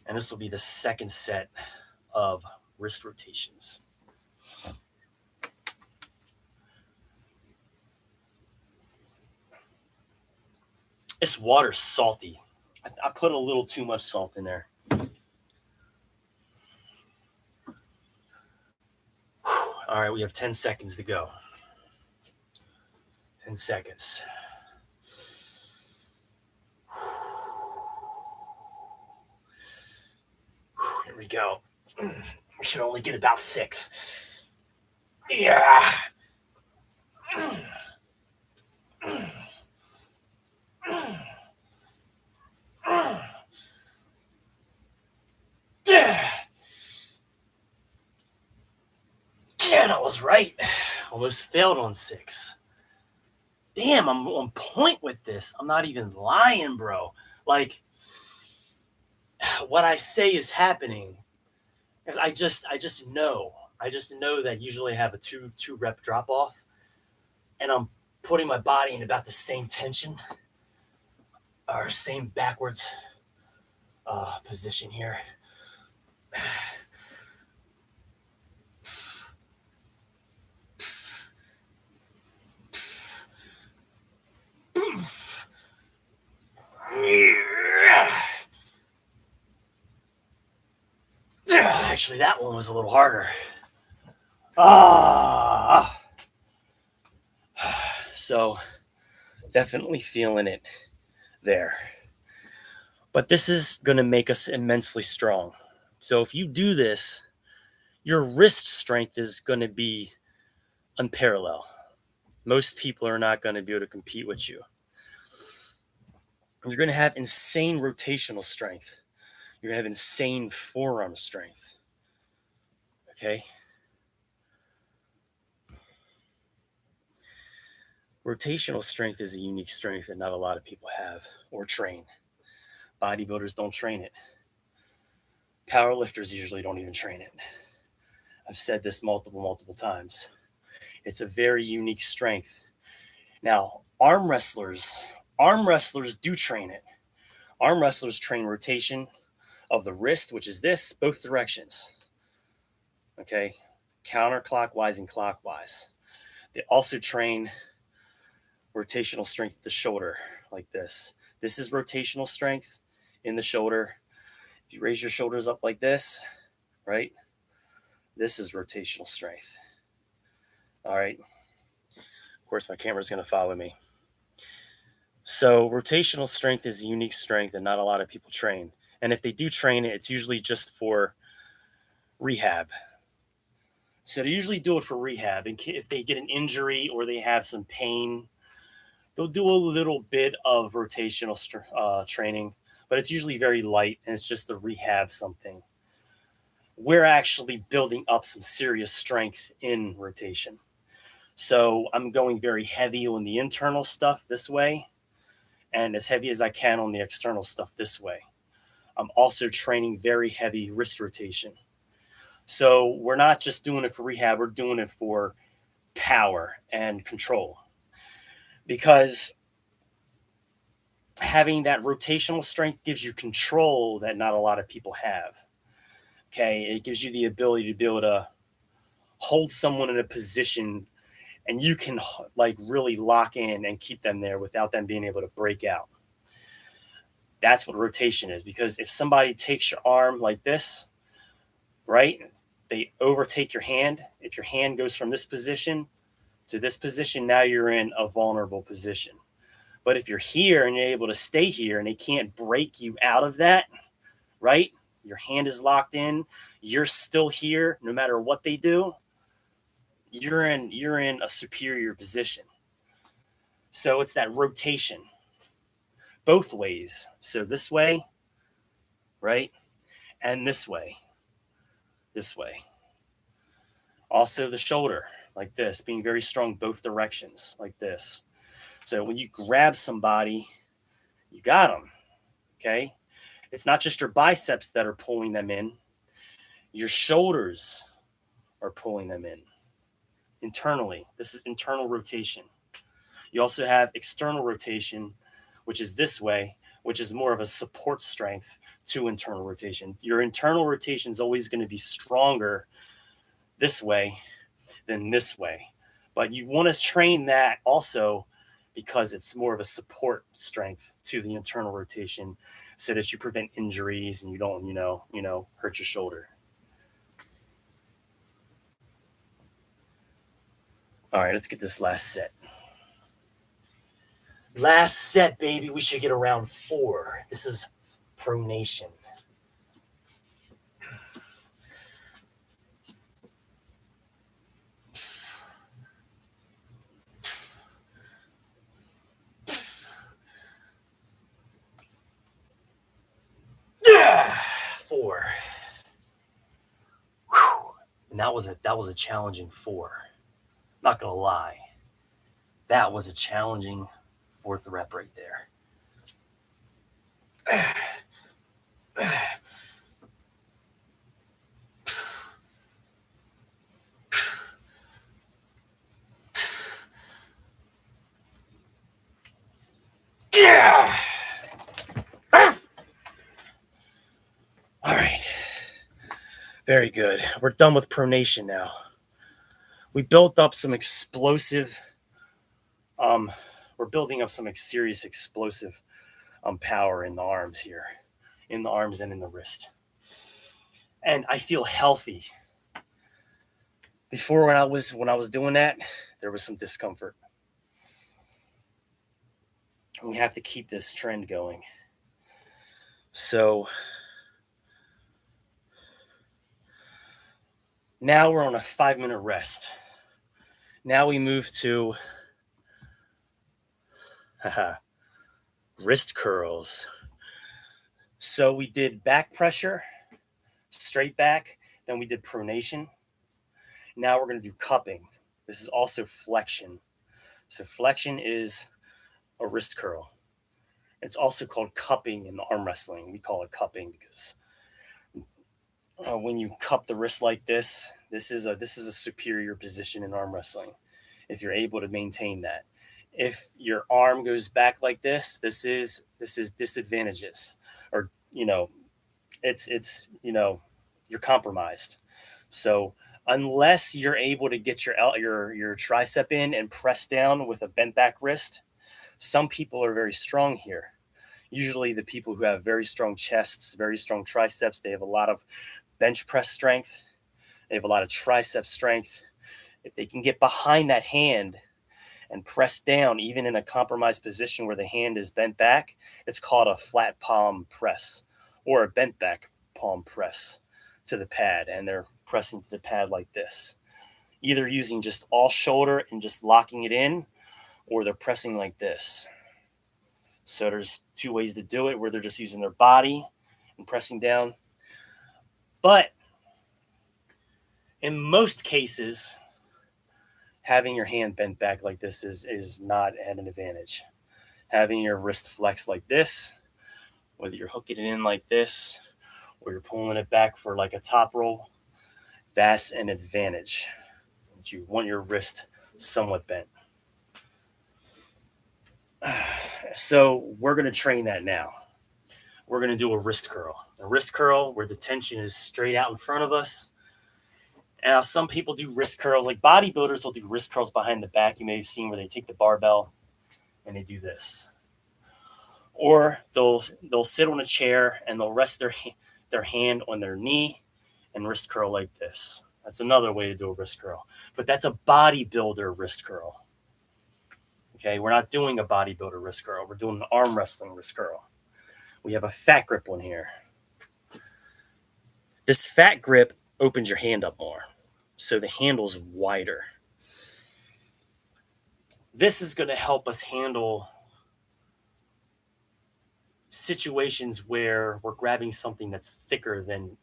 And this will be the second set of wrist rotations. This water's salty. I put a little too much salt in there. All right, we have 10 seconds to go. 10 seconds. Here we go. We should only get about 6. Yeah. Yeah, I was right. Almost failed on 6. Damn, I'm on point with this. I'm not even lying, bro. Like, what I say is happening. Because I just know. I just know that usually I have a two rep drop off. And I'm putting my body in about the same tension or same backwards position here. Actually, that one was a little harder. So definitely feeling it there. But this is going to make us immensely strong. So if you do this, your wrist strength is going to be unparalleled. Most people are not going to be able to compete with you. You're going to have insane rotational strength. You're going to have insane forearm strength. Okay? Rotational strength is a unique strength that not a lot of people have or train. Bodybuilders don't train it. Powerlifters usually don't even train it. I've said this multiple times. It's a very unique strength. Now, arm wrestlers do train it. Arm wrestlers train rotation of the wrist, which is this, both directions. Okay? counterclockwise and clockwise. They also train rotational strength of the shoulder like this. This is rotational strength in the shoulder. If you raise your shoulders up like this, right? This is rotational strength. All right. Of course, my camera's going to follow me. So, rotational strength is a unique strength that not a lot of people train. And if they do train it, it's usually just for rehab. So, they usually do it for rehab. And if they get an injury or they have some pain, they'll do a little bit of rotational training, but it's usually very light and it's just to rehab something. We're actually building up some serious strength in rotation. So I'm going very heavy on the internal stuff this way and as heavy as I can on the external stuff this way. I'm also training very heavy wrist rotation. So we're not just doing it for rehab, we're doing it for power and control. Because having that rotational strength gives you control that not a lot of people have. Okay, it gives you the ability to be able to hold someone in a position and you can like really lock in and keep them there without them being able to break out. That's what rotation is, because if somebody takes your arm like this, right, they overtake your hand. If your hand goes from this position to this position, now you're in a vulnerable position. But if you're here and you're able to stay here and they can't break you out of that, right? Your hand is locked in, you're still here no matter what they do. You're in a superior position. So it's that rotation both ways. So this way, right? And this way. This way. Also the shoulder like this, being very strong both directions like this. So when you grab somebody, you got them. Okay? It's not just your biceps that are pulling them in. Your shoulders are pulling them in internally. This is internal rotation. You also have external rotation, which is this way, which is more of a support strength to internal rotation. Your internal rotation is always going to be stronger this way than this way. But you want to train that also because it's more of a support strength to the internal rotation so that you prevent injuries and you don't, hurt your shoulder. All right, let's get this last set. Last set, baby. We should get around 4. This is pronation. Yeah, 4. Whew. And that was a challenging 4. Not gonna lie, that was a challenging 4th rep right there. Yeah. All right. Very good. We're done with pronation now. We built up some explosive. We're building up some serious explosive power in the arms here, in the arms and in the wrist. And I feel healthy. Before when I was doing that, there was some discomfort. We have to keep this trend going. So now we're on a 5-minute rest. Now we move to wrist curls. So we did back pressure, straight back, then we did pronation. Now we're going to do cupping. This is also flexion. So flexion is a wrist curl. It's also called cupping in arm wrestling. We call it cupping because when you cup the wrist like this, this is a superior position in arm wrestling. If you're able to maintain that, if your arm goes back like this is disadvantageous, or it's you're compromised. So Unless you're able to get your tricep in and press down with a bent back wrist. Some people are very strong here. Usually the people who have very strong chests, very strong triceps, they have a lot of bench press strength. They have a lot of tricep strength. If they can get behind that hand and press down, even in a compromised position where the hand is bent back, it's called a flat palm press or a bent back palm press to the pad. And they're pressing to the pad like this, either using just all shoulder and just locking it in, or they're pressing like this. So there's two ways to do it, where they're just using their body and pressing down. But in most cases, having your hand bent back like this is not at an advantage. Having your wrist flexed like this, whether you're hooking it in like this or you're pulling it back for like a top roll, that's an advantage. You want your wrist somewhat bent. So we're going to train that now. We're going to do a wrist curl. A wrist curl where the tension is straight out in front of us. Now, some people do wrist curls, like bodybuilders will do wrist curls behind the back. You may have seen where they take the barbell and they do this. Or they'll sit on a chair and they'll rest their hand on their knee and wrist curl like this. That's another way to do a wrist curl. But that's a bodybuilder wrist curl. Okay, we're not doing a bodybuilder wrist curl. We're doing an arm wrestling wrist curl. We have a fat grip one here. This fat grip opens your hand up more, so the handle's wider. This is going to help us handle situations where we're grabbing something that's thicker than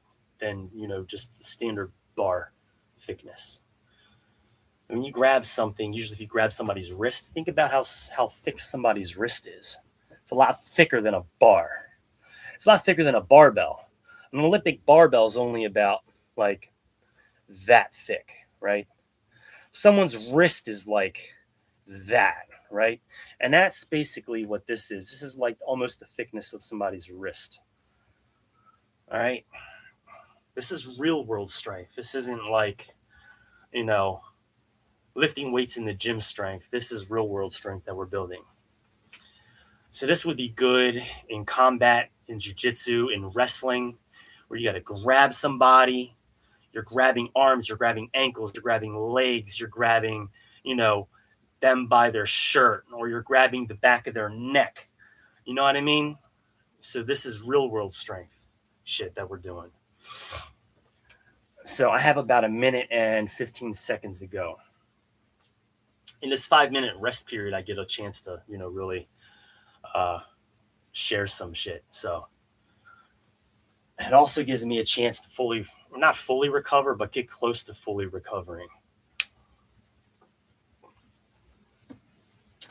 just standard bar thickness. When you grab something, usually if you grab somebody's wrist, think about how thick somebody's wrist is. It's a lot thicker than a bar. It's a lot thicker than a barbell. An Olympic barbell is only about like that thick, right? Someone's wrist is like that, right? And that's basically what this is. This is like almost the thickness of somebody's wrist. All right. This is real world strength. This isn't like, lifting weights in the gym strength. This is real world strength that we're building. So this would be good in combat, in jiu-jitsu, in wrestling, where you got to grab somebody. You're grabbing arms, you're grabbing ankles, you're grabbing legs, you're grabbing, them by their shirt, or you're grabbing the back of their neck. You know what I mean? So this is real world strength shit that we're doing. So I have about 1 minute and 15 seconds to go. In this 5-minute rest period, I get a chance to, really share some shit. So it also gives me a chance to not fully recover, but get close to fully recovering.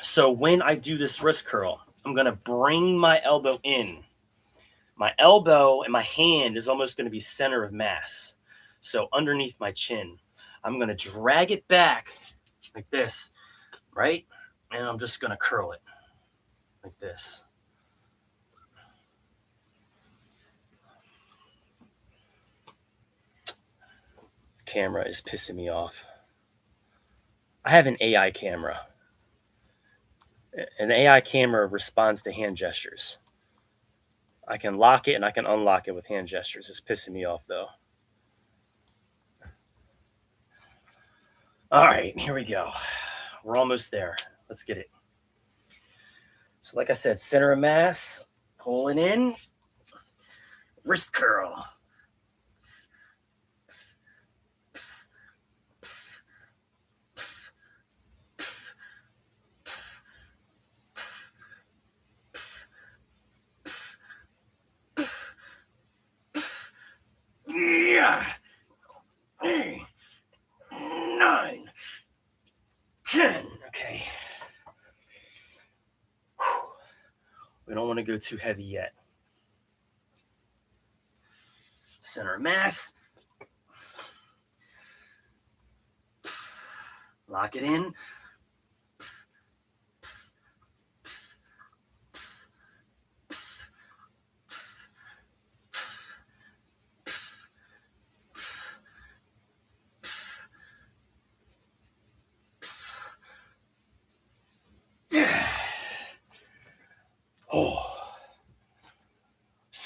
So when I do this wrist curl, I'm going to bring my elbow in. My elbow and my hand is almost going to be center of mass. So underneath my chin, I'm going to drag it back like this, right? And I'm just going to curl it like this. Camera is pissing me off. I have an AI camera. An AI camera responds to hand gestures. I can lock it and I can unlock it with hand gestures. It's pissing me off though. All right, here we go. We're almost there. Let's get it. So like I said, center of mass, pulling in, wrist curl. Yeah. 8, 9, 10. Okay. We don't want to go too heavy yet. Center of mass. Lock it in.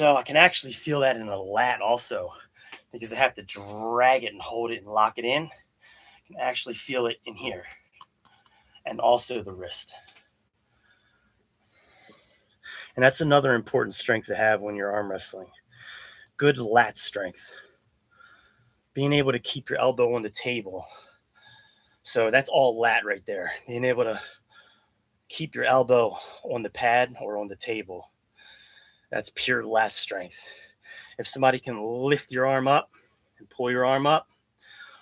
So I can actually feel that in the lat also because I have to drag it and hold it and lock it in. I can actually feel it in here and also the wrist. And that's another important strength to have when you're arm wrestling. Good lat strength. Being able to keep your elbow on the table. So that's all lat right there. Being able to keep your elbow on the pad or on the table. That's pure lat strength. If somebody can lift your arm up and pull your arm up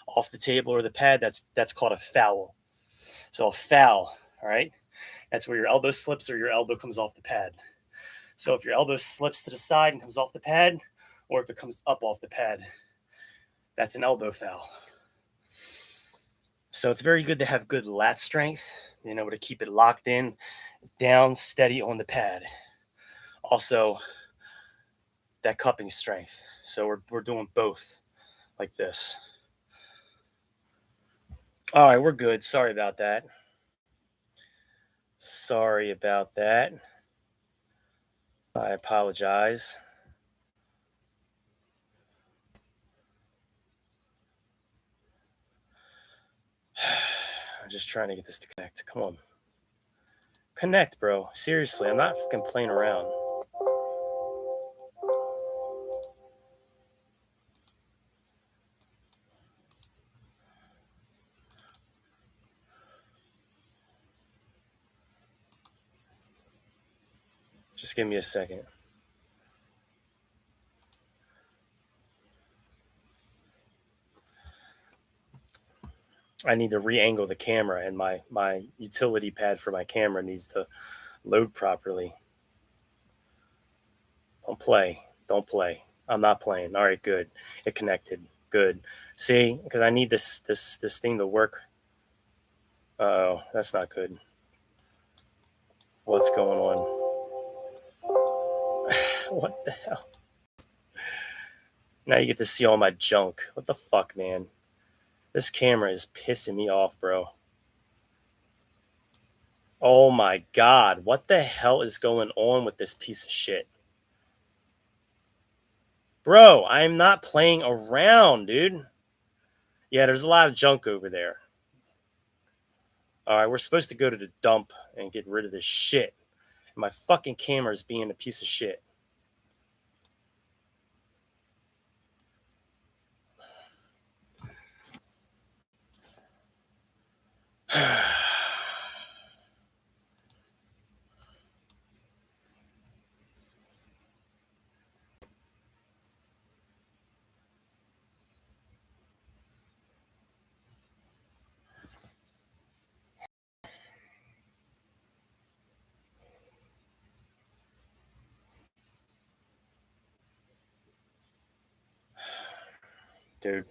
off the table or the pad, that's called a foul. So a foul, all right? That's where your elbow slips or your elbow comes off the pad. So if your elbow slips to the side and comes off the pad, or if it comes up off the pad, that's an elbow foul. So it's very good to have good lat strength, being able to keep it locked in, down, steady on the pad. Also, that cupping strength. So we're doing both like this. All right, we're good. Sorry about that. Sorry about that. I apologize. I'm just trying to get this to connect. Come on. Connect, bro. Seriously, I'm not fucking playing around. Just give me a second. I need to re-angle the camera, and my utility pad for my camera needs to load properly. Don't play. Don't play. I'm not playing. All right, good. It connected. Good. See, because I need this thing to work. Oh, that's not good. What's going on? What the hell? Now you get to see all my junk. What the fuck, man? This camera is pissing me off, bro. Oh my god, what the hell is going on with this piece of shit? Bro, I'm not playing around, dude. Yeah, there's a lot of junk over there. All right, we're supposed to go to the dump and get rid of this shit. My fucking camera is being a piece of shit. Dude,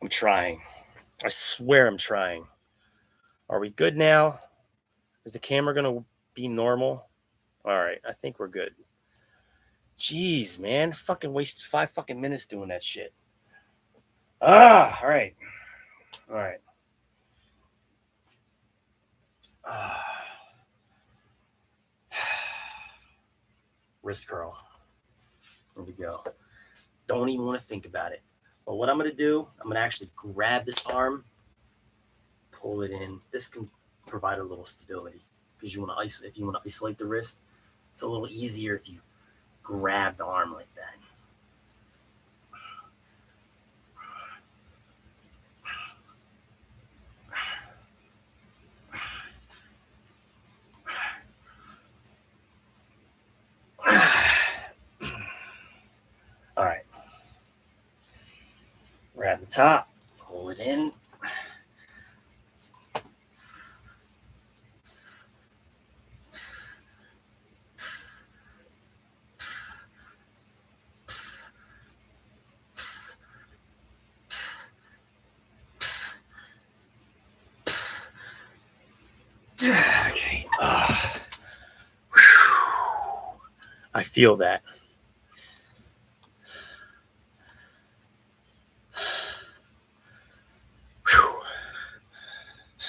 I'm trying. I swear I'm trying. Are we good now? Is the camera going to be normal? All right, I think we're good. Jeez, man. Fucking wasted 5 fucking minutes doing that shit. All right. All right. Wrist curl. There we go. Don't even want to think about it. But what I'm going to do, I'm going to actually grab this arm, pull it in. This can provide a little stability because if you want to isolate the wrist, it's a little easier if you grab the arm like that. All right. Grab the top, pull it in. Okay. I feel that.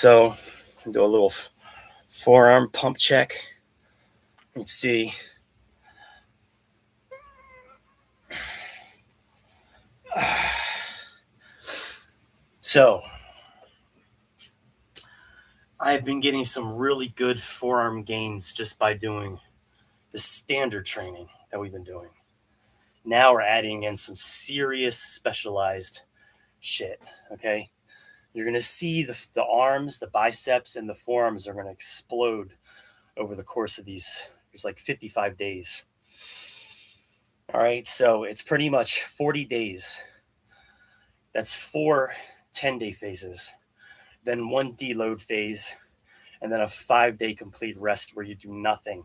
So, do a little forearm pump check. Let's see. So I've been getting some really good forearm gains just by doing the standard training that we've been doing. Now we're adding in some serious specialized shit. Okay. You're going to see the arms, the biceps, and the forearms are going to explode over the course of these. It's like 55 days. All right. So it's pretty much 40 days. That's 4 10-day phases, then 1 deload phase, and then a 5-day complete rest where you do nothing.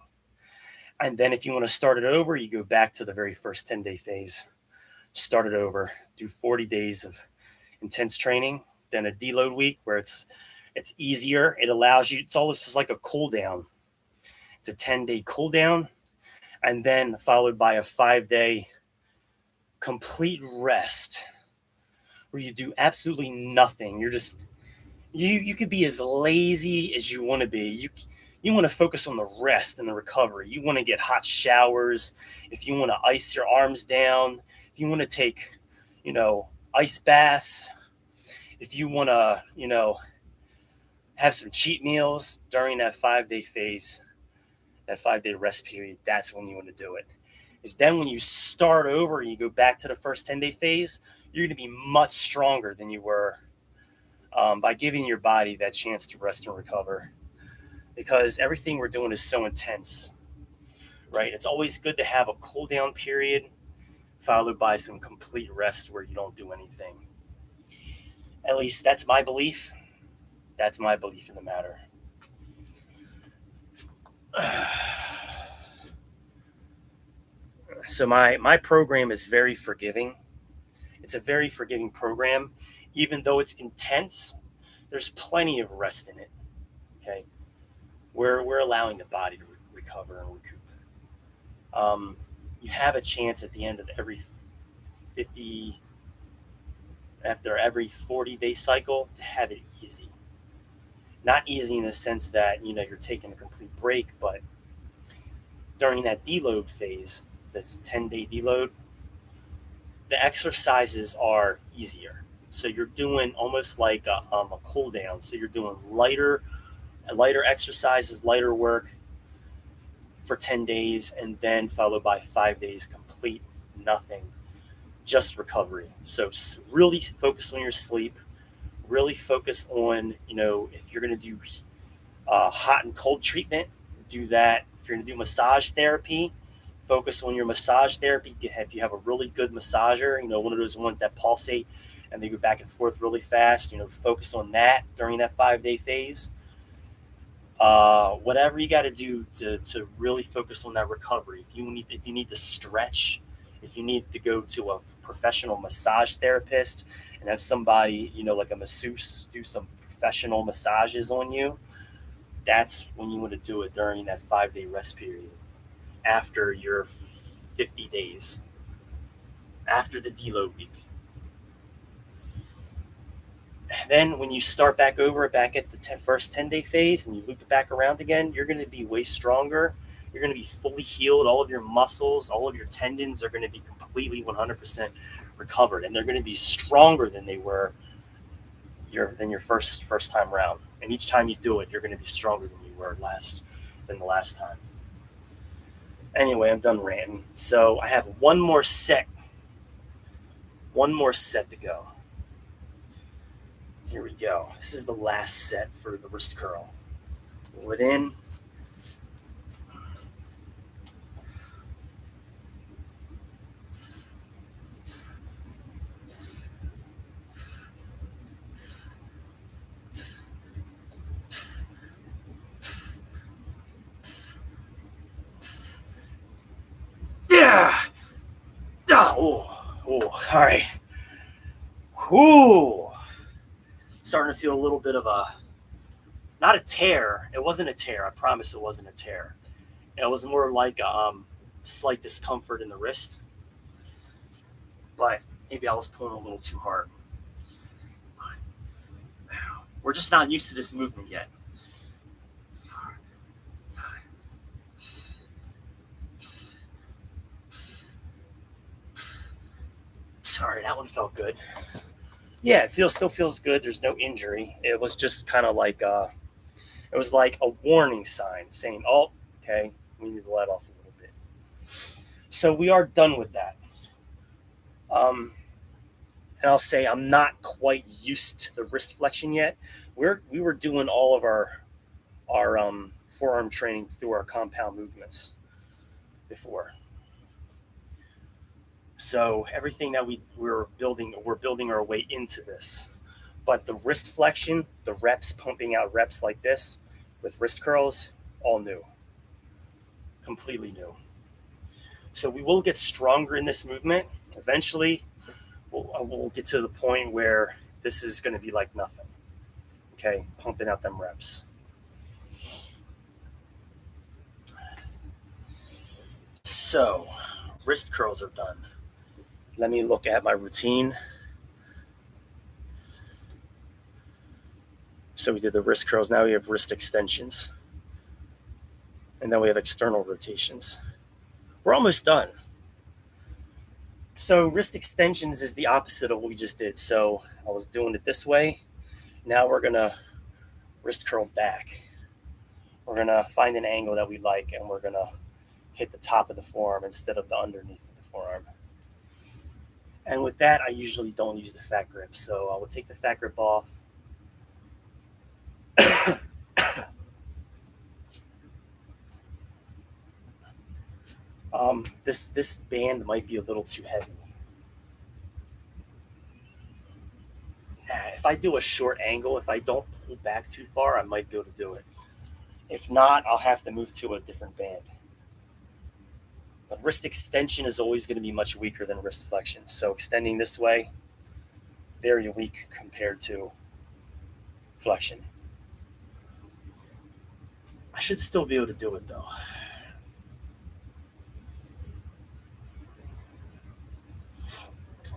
And then if you want to start it over, you go back to the very first 10-day phase, start it over, do 40 days of intense training, then a deload week where it's easier. It allows you, it's almost just like a cool down. It's a 10-day cool down, and then followed by a 5-day complete rest where you do absolutely nothing. You're just you could be as lazy as you want to be. You want to focus on the rest and the recovery. You want to get hot showers. If you want to ice your arms down, if you want to take, ice baths, if you want to, have some cheat meals during that 5-day phase, that 5-day rest period, that's when you want to do it. Is then when you start over and you go back to the first 10-day phase, you're going to be much stronger than you were by giving your body that chance to rest and recover. Because everything we're doing is so intense, right? It's always good to have a cool down period followed by some complete rest where you don't do anything. At least that's my belief. That's my belief in the matter. So my program is very forgiving. It's a very forgiving program. Even though it's intense, there's plenty of rest in it. Okay. We're allowing the body to recover and recoup. You have a chance at the end of every 50, after every 40-day cycle, to have it easy. Not easy in the sense that you're taking a complete break, but during that deload phase, this 10-day deload, the exercises are easier. So you're doing almost like a cool down. So you're doing lighter exercises, lighter work for 10 days, and then followed by 5 days complete nothing, just recovery. So really focus on your sleep. Really focus on, if you're going to do hot and cold treatment, do that. If you're going to do massage therapy, focus on your massage therapy. If you have a really good massager, one of those ones that pulsate and they go back and forth really fast, focus on that during that 5-day phase. Whatever you got to do to really focus on that recovery. If you need to stretch, if you need to go to a professional massage therapist and have somebody, like a masseuse, do some professional massages on you, that's when you want to do it during that 5-day rest period after your 50 days, after the deload week. Then when you start back at the first 10-day phase and you loop it back around again, you're going to be way stronger. You're going to be fully healed. All of your muscles, all of your tendons are going to be completely 100% recovered, and they're going to be stronger than they were your first time around. And each time you do it, you're going to be stronger than you were the last time. Anyway, I'm done ranting. So I have one more set to go. Here we go. This is the last set for the wrist curl. Pull it in. All right. Whoo. Starting to feel a little bit of not a tear. It wasn't a tear. I promise it wasn't a tear. It was more like a slight discomfort in the wrist. But maybe I was pulling a little too hard. We're just not used to this movement yet. Sorry, that one felt good. Yeah, it still feels good. There's no injury. It was just kind of like it was like a warning sign saying, "Oh, okay, we need to let off a little bit." So we are done with that. Um, and I'll say I'm not quite used to the wrist flexion yet. We were doing all of our forearm training through our compound movements before. So everything that we're building our way into this. But the wrist flexion, the reps, pumping out reps like this with wrist curls, all new, completely new. So we will get stronger in this movement. Eventually, we'll get to the point where this is going to be like nothing. Okay, pumping out them reps. So, wrist curls are done. Let me look at my routine. So we did the wrist curls. Now we have wrist extensions. And then we have external rotations. We're almost done. So wrist extensions is the opposite of what we just did. So I was doing it this way. Now we're going to wrist curl back. We're going to find an angle that we like, and we're going to hit the top of the forearm instead of the underneath of the forearm. And with that, I usually don't use the fat grip. So I will take the fat grip off. This band might be a little too heavy. If I do a short angle, if I don't pull back too far, I might be able to do it. If not, I'll have to move to a different band. But wrist extension is always going to be much weaker than wrist flexion. So extending this way, very weak compared to flexion. I should still be able to do it though.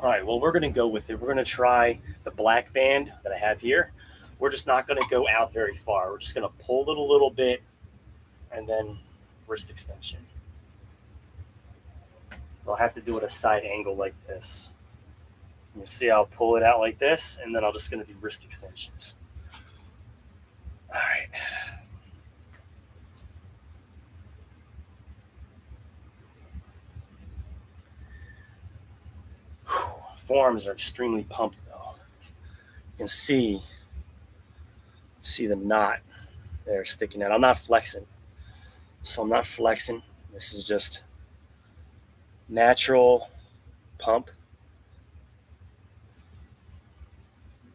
All right, well, we're going to go with it. We're going to try the black band that I have here. We're just not going to go out very far. We're just going to pull it a little bit and then wrist extension. I'll have to do it a side angle like this. You see, I'll pull it out like this, and then I'm just going to do wrist extensions. All right. Forearms are extremely pumped, though. You can see the knot there sticking out. I'm not flexing, so I'm not flexing. This is just natural pump.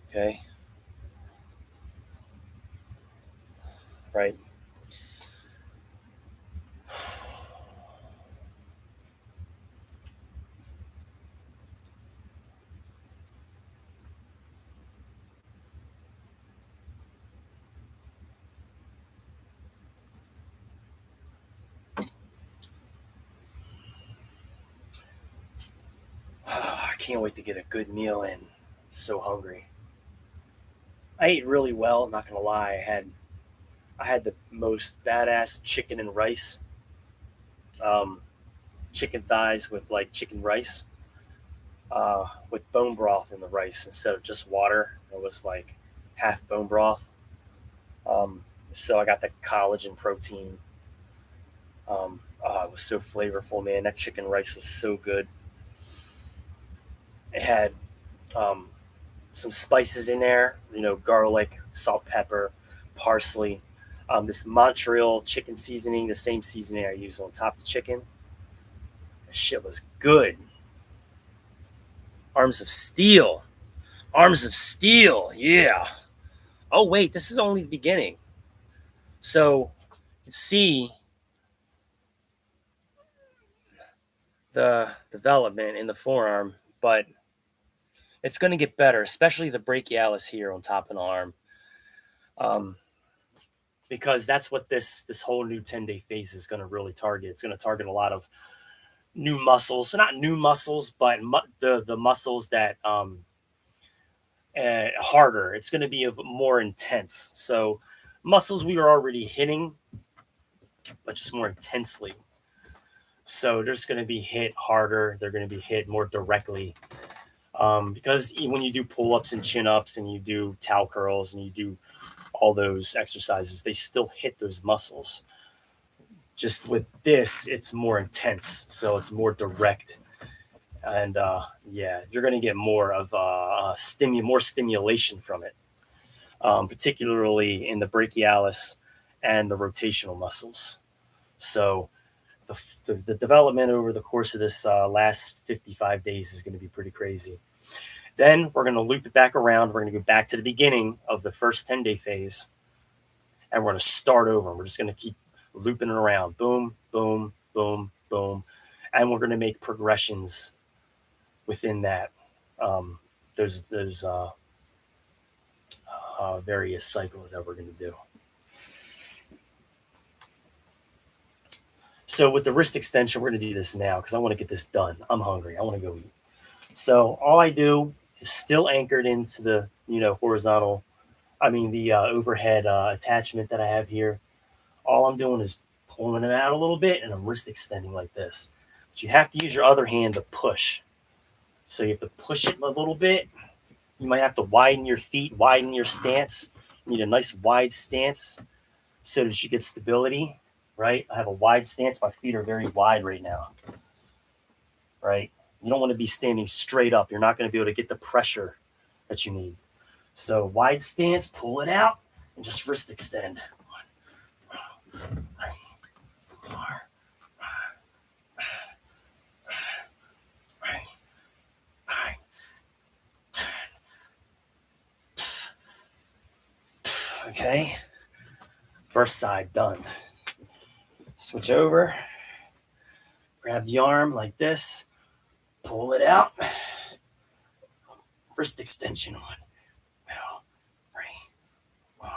Okay. Right. I can't wait to get a good meal in. I'm so hungry. I ate really well. Not gonna lie. I had the most badass chicken and rice. Um, Chicken thighs with like chicken rice, with bone broth in the rice instead of just water. It was like half bone broth. So I got the collagen protein. It was so flavorful, man. That chicken rice was so good. It had um, some spices in there, garlic, salt, pepper, parsley. This Montreal chicken seasoning, the same seasoning I use on top of the chicken. That shit was good. Arms of steel. Arms of steel. Yeah. Oh, wait, this is only the beginning. So you can see the development in the forearm, but it's going to get better, especially the brachialis here on top of the arm, um, because that's what this whole new 10-day phase is going to really target. It's going to target a lot of new muscles, so not new muscles, but the muscles that harder. It's going to be more intense. So muscles we are already hitting, but just more intensely. So they're just going to be hit harder. They're going to be hit more directly. Because when you do pull-ups and chin-ups and you do towel curls and you do all those exercises, they still hit those muscles. Just with this, it's more intense, so it's more direct, and yeah, you're going to get more of more stimulation from it, particularly in the brachialis and the rotational muscles. So the development over the course of this last 55 days is going to be pretty crazy. Then we're going to loop it back around. We're going to go back to the beginning of the first 10-day phase, and we're going to start over. We're just going to keep looping it around. Boom, boom, boom, boom. And we're going to make progressions within that, those various cycles that we're going to do. So with the wrist extension, we're going to do this now because I want to get this done. I'm hungry. I want to go eat. So all I do is still anchored into the, horizontal, the overhead attachment that I have here. All I'm doing is pulling it out a little bit and I'm wrist extending like this. But you have to use your other hand to push. So you have to push it a little bit. You might have to widen your feet, widen your stance. You need a nice wide stance so that you get stability, right? I have a wide stance. My feet are very wide right now, right? You don't want to be standing straight up. You're not going to be able to get the pressure that you need. So wide stance, pull it out, and just wrist extend. Okay, first side done. Switch over, grab the arm like this, pull it out, wrist extension. 1, 2, 3, 4,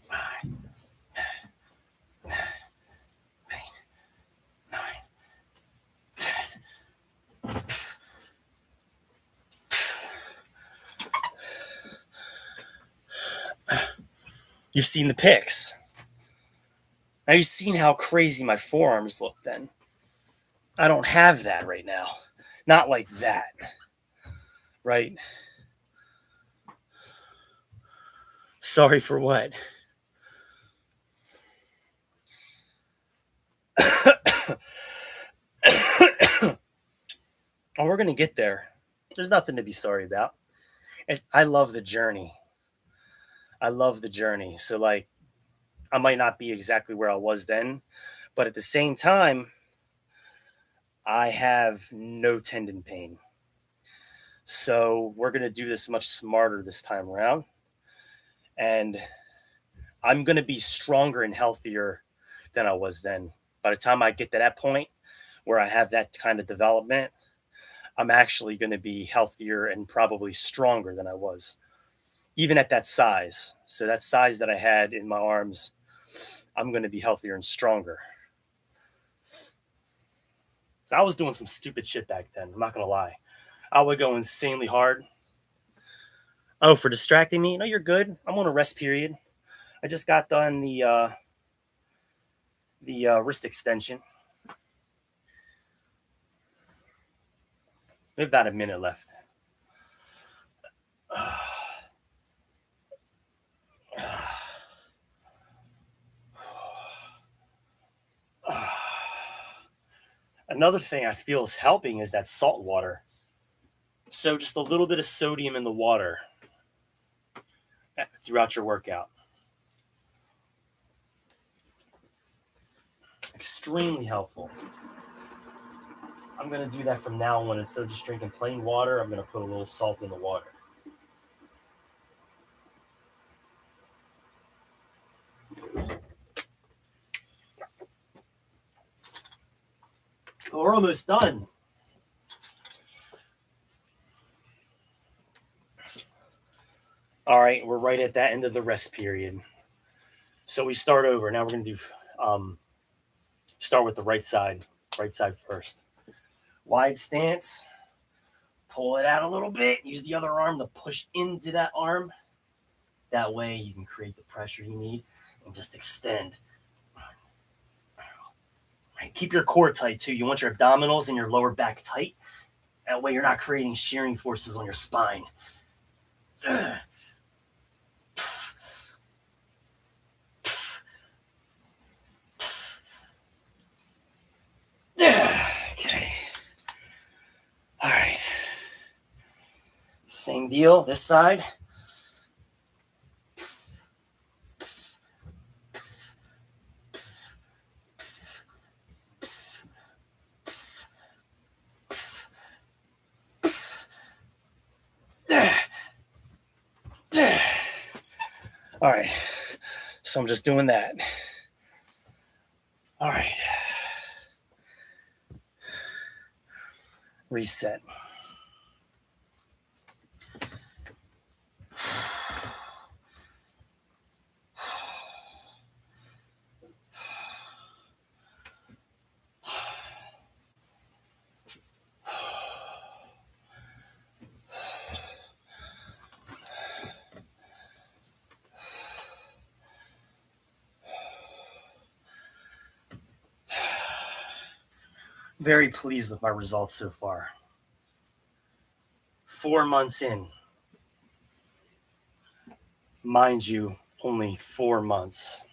5, 9, 10. You've seen the pics. Now you've seen how crazy my forearms look then. I don't have that right now. Not like that. Right? Sorry for what? Oh, we're going to get there. There's nothing to be sorry about. I love the journey. I love the journey. So, like, I might not be exactly where I was then, but at the same time, I have no tendon pain. So, we're going to do this much smarter this time around. And I'm going to be stronger and healthier than I was then. By the time I get to that point where I have that kind of development, I'm actually going to be healthier and probably stronger than I was, even at that size. So, that size that I had in my arms, I'm going to be healthier and stronger. So, I was doing some stupid shit back then. I'm not going to lie. I would go insanely hard. Oh, for distracting me? No, you're good. I'm on a rest period. I just got done the wrist extension. We have about a minute left. Another thing I feel is helping is that salt water. So just a little bit of sodium in the water throughout your workout. Extremely helpful. I'm going to do that from now on. Instead of just drinking plain water, I'm going to put a little salt in the water. Oh, we're almost done. All right, we're right at that end of the rest period. So we start over. Now we're going to do start with the right side first. Wide stance. Pull it out a little bit. Use the other arm to push into that arm. That way you can create the pressure you need and just extend. Right. Keep your core tight too. You want your abdominals and your lower back tight That way you're not creating shearing forces on your spine. Okay. All right. Same deal, this side. All right. So I'm just doing that. All right. Reset. Very pleased with my results so far. 4 months in. Mind you, only 4 months.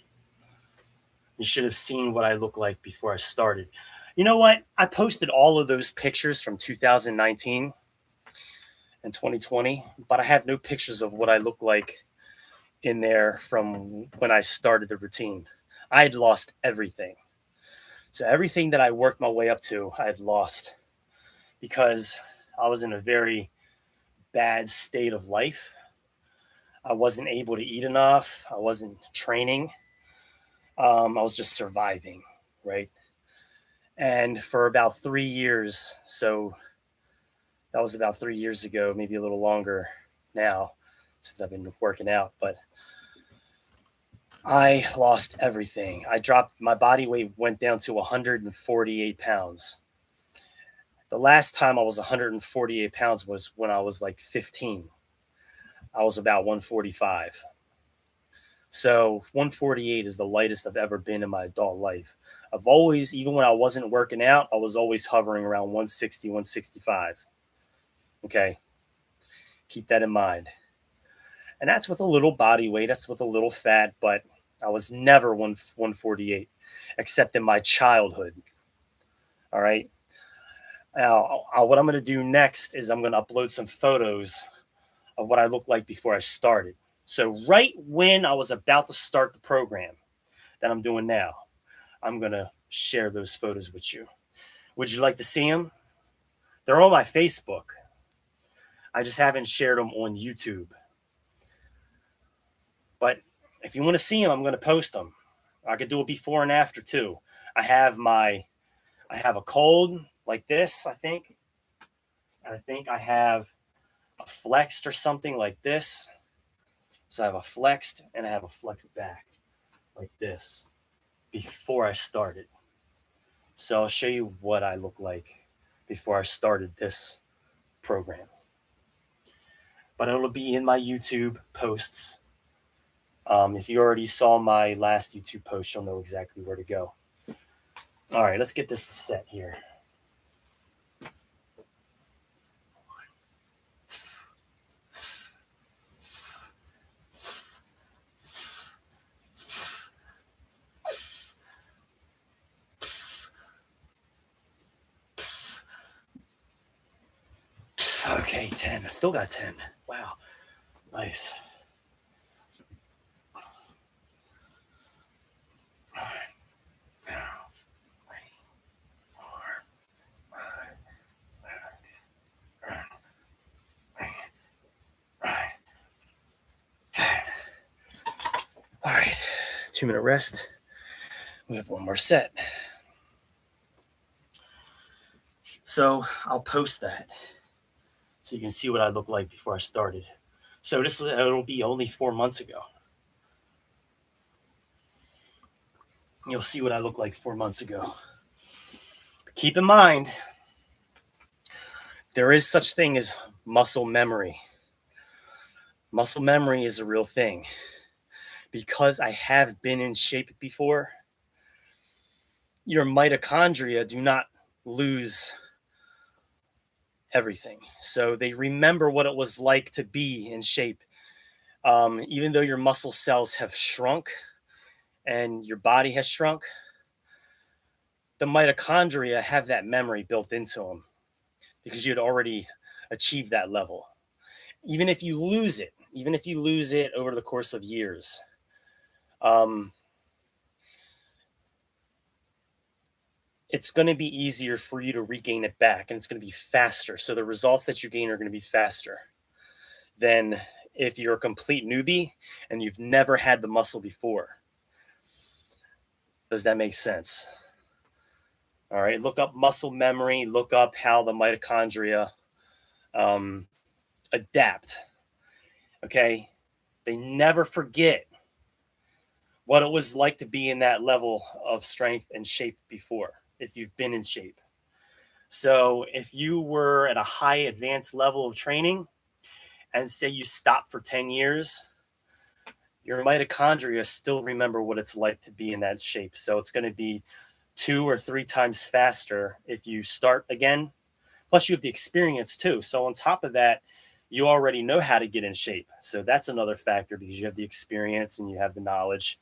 You should have seen what I look like before I started. You know what? I posted all of those pictures from 2019 and 2020, but I have no pictures of what I look like in there from when I started the routine. I had lost everything. So everything that I worked my way up to, I had lost because I was in a very bad state of life. I wasn't able to eat enough. I wasn't training. I was just surviving, right? And for about 3 years, so that was about 3 years ago, maybe a little longer now since I've been working out, but I lost everything. I dropped, my body weight went down to 148 pounds. The last time I was 148 pounds was when I was like 15. I was about 145. So 148 is the lightest I've ever been in my adult life. I've always, even when I wasn't working out, I was always hovering around 160, 165. Okay. Keep that in mind. And that's with a little body weight, that's with a little fat, but I was never 148, except in my childhood. All right. Now, what I'm going to do next is I'm going to upload some photos of what I looked like before I started. So, right when I was about to start the program that I'm doing now, I'm going to share those photos with you. Would you like to see them? They're on my Facebook. I just haven't shared them on YouTube. But if you want to see them, I'm going to post them. I could do a before and after too. I have a cold like this, I think. And I think I have a flexed or something like this. So I have a flexed and I have a flexed back like this before I started. So I'll show you what I look like before I started this program. But it'll be in my YouTube posts. If you already saw my last YouTube post, you'll know exactly where to go. All right, let's get this set here. Okay, 10. I still got 10. Wow. Nice. All right. 2-minute rest. We have one more set. So I'll post that so you can see what I look like before I started. So it'll be only 4 months ago. You'll see what I look like 4 months ago. Keep in mind, there is such thing as muscle memory. Muscle memory is a real thing. Because I have been in shape before, your mitochondria do not lose everything. So they remember what it was like to be in shape. Even though your muscle cells have shrunk and your body has shrunk, the mitochondria have that memory built into them because you had already achieved that level. Even if you lose it over the course of years, um, it's going to be easier for you to regain it back, and it's going to be faster. So the results that you gain are going to be faster than if you're a complete newbie and you've never had the muscle before. Does that make sense? All right, look up muscle memory, look up how the mitochondria um, adapt. Okay, they never forget what it was like to be in that level of strength and shape before, if you've been in shape. So, if you were at a high advanced level of training and say you stopped for 10 years, your mitochondria still remember what it's like to be in that shape. So, it's going to be 2 or 3 times faster if you start again. Plus, you have the experience too. So, on top of that, you already know how to get in shape. So, that's another factor because you have the experience and you have the knowledge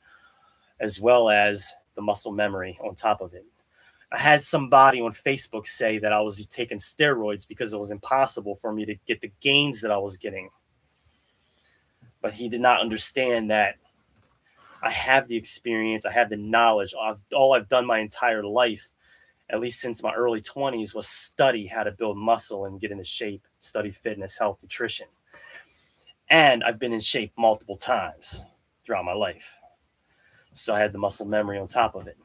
as well as the muscle memory on top of it. I had somebody on Facebook say that I was taking steroids because it was impossible for me to get the gains that I was getting. But he did not understand that I have the experience, I have the knowledge. All I've done my entire life, at least since my early 20s, was study how to build muscle and get into shape, study fitness, health, nutrition. And I've been in shape multiple times throughout my life. So I had the muscle memory on top of it.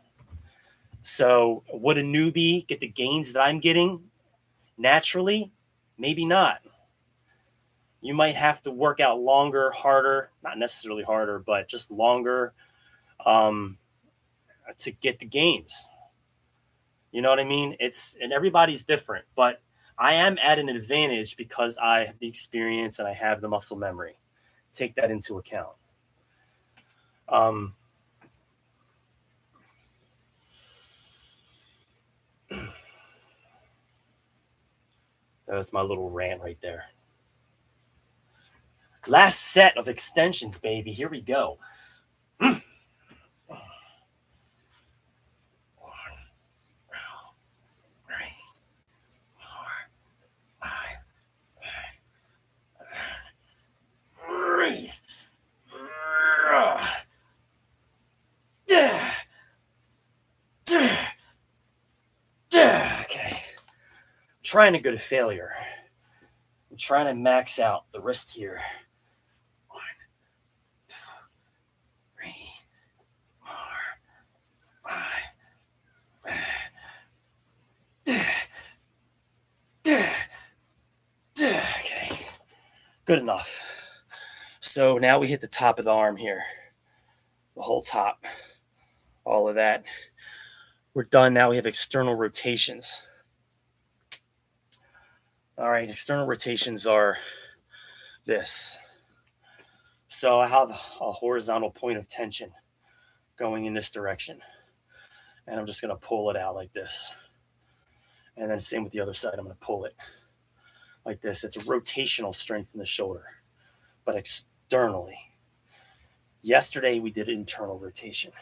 So would a newbie get the gains that I'm getting naturally? Maybe not. You might have to work out longer, harder, not necessarily harder, but just longer um, to get the gains. You know what I mean? And everybody's different, but I am at an advantage because I have the experience and I have the muscle memory. Take that into account. Um, that's my little rant right there. Last set of extensions, baby. Here we go. 3. Okay. Trying to go to failure. I'm trying to max out the wrist here. 1, 2, 3, 4, 5. Okay. Good enough. So now we hit the top of the arm here. The whole top. All of that. We're done now. We have external rotations. All right, external rotations are this. So I have a horizontal point of tension going in this direction. And I'm just going to pull it out like this. And then same with the other side. I'm going to pull it like this. It's a rotational strength in the shoulder, but externally. Yesterday we did internal rotation.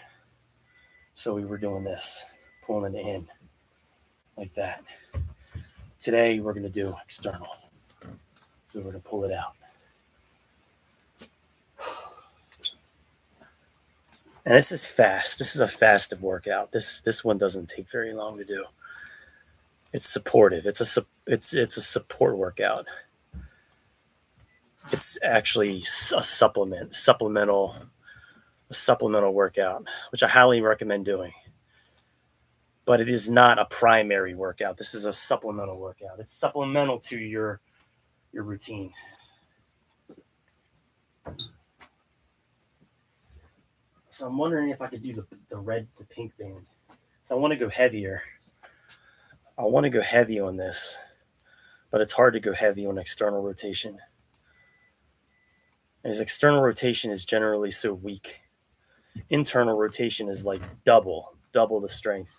So we were doing this, pulling it in like that. Today we're going to do external. So we're going to pull it out. And this is fast. This is a fast workout. This one doesn't take very long to do. It's supportive. It's a support workout. It's actually a supplemental workout, which I highly recommend doing. But it is not a primary workout. This is a supplemental workout. It's supplemental to your routine. So I'm wondering if I could do the pink band. So I want to go heavier. I want to go heavy on this, but it's hard to go heavy on external rotation. As external rotation is generally so weak. Internal rotation is like double the strength.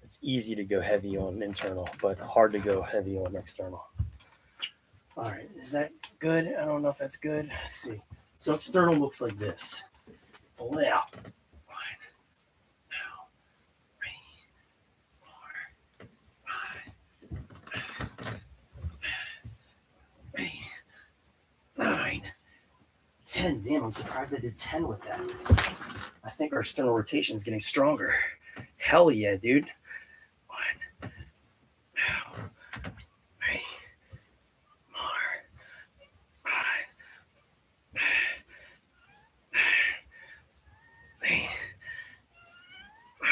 It's easy to go heavy on internal, but hard to go heavy on external. All right, is that good? I don't know if that's good. Let's see. So external looks like this. Pull it out. 1, 2, 3, 4, 5, 8, 9, 10. Damn, I'm surprised I did 10 with that. I think our external rotation is getting stronger. Hell yeah, dude. 1, 2, 3, 4, 5, 8, 9,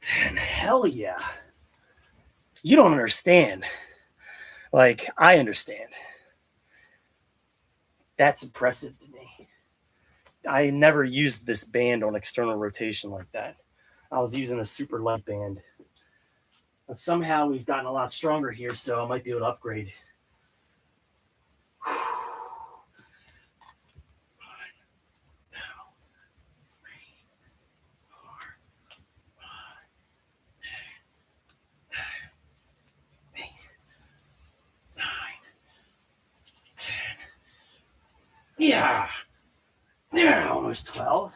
10. Hell yeah. You don't understand. Like, I understand. That's impressive to me. I never used this band on external rotation like that. I was using a super light band. But somehow we've gotten a lot stronger here, so I might be able to upgrade. Yeah. Yeah, almost 12.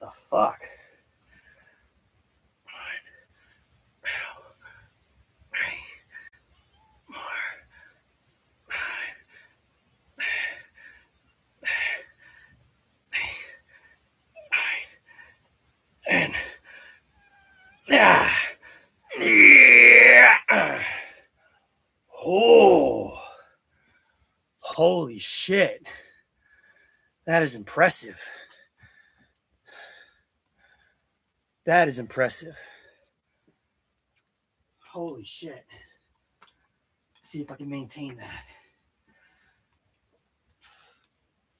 The fuck? 1, 2, 3, 4, 5, 8, 9, 10. Yeah. Yeah. Oh. Holy shit. That is impressive. That is impressive. Holy shit. Let's see if I can maintain that.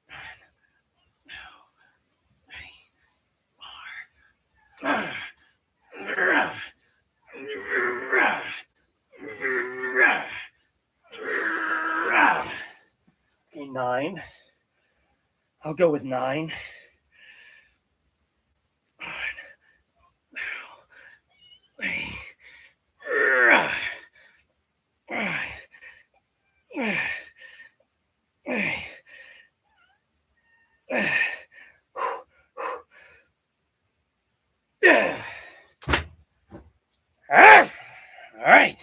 1, 2, 3, 4. Okay, 9. I'll go with 9. 1, 2, 3. All right.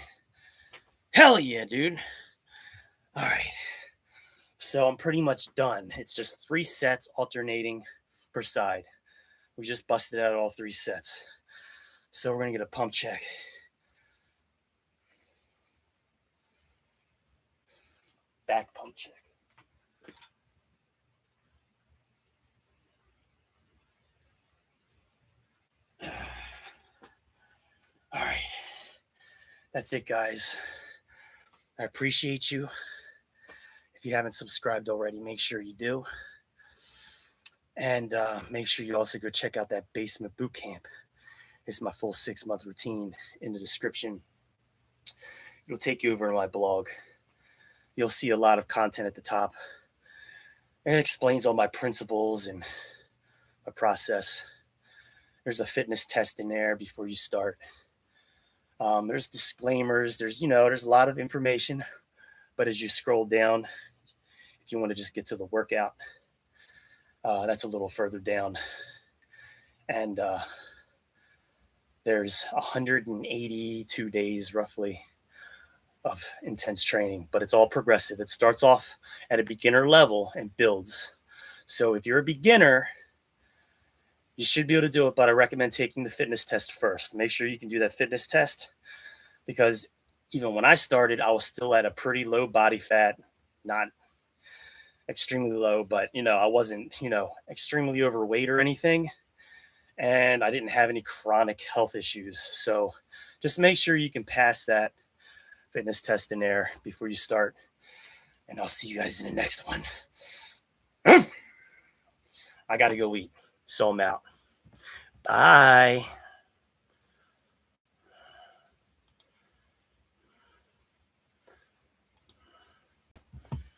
Hell yeah, dude. All right. So I'm pretty much done. It's just 3 sets alternating per side. We just busted out all 3 sets. So we're going to get a pump check. Back pump check. All right. That's it, guys. I appreciate you. If you haven't subscribed already, make sure you do. And make sure you also go check out that basement boot camp. It's my full 6-month routine in the description. It'll take you over to my blog. You'll see a lot of content at the top. And it explains all my principles and my process. There's a fitness test in there before you start. There's disclaimers. There's a lot of information. But as you scroll down, if you want to just get to the workout, that's a little further down. And there's 182 days roughly of intense training, but it's all progressive. It starts off at a beginner level and builds. So if you're a beginner, you should be able to do it, but I recommend taking the fitness test first. Make sure you can do that fitness test, because even when I started, I was still at a pretty low body fat, not extremely low, but I wasn't, extremely overweight or anything. And I didn't have any chronic health issues. So just make sure you can pass that fitness test in there before you start. And I'll see you guys in the next one. I got to go eat. So I'm out. Bye.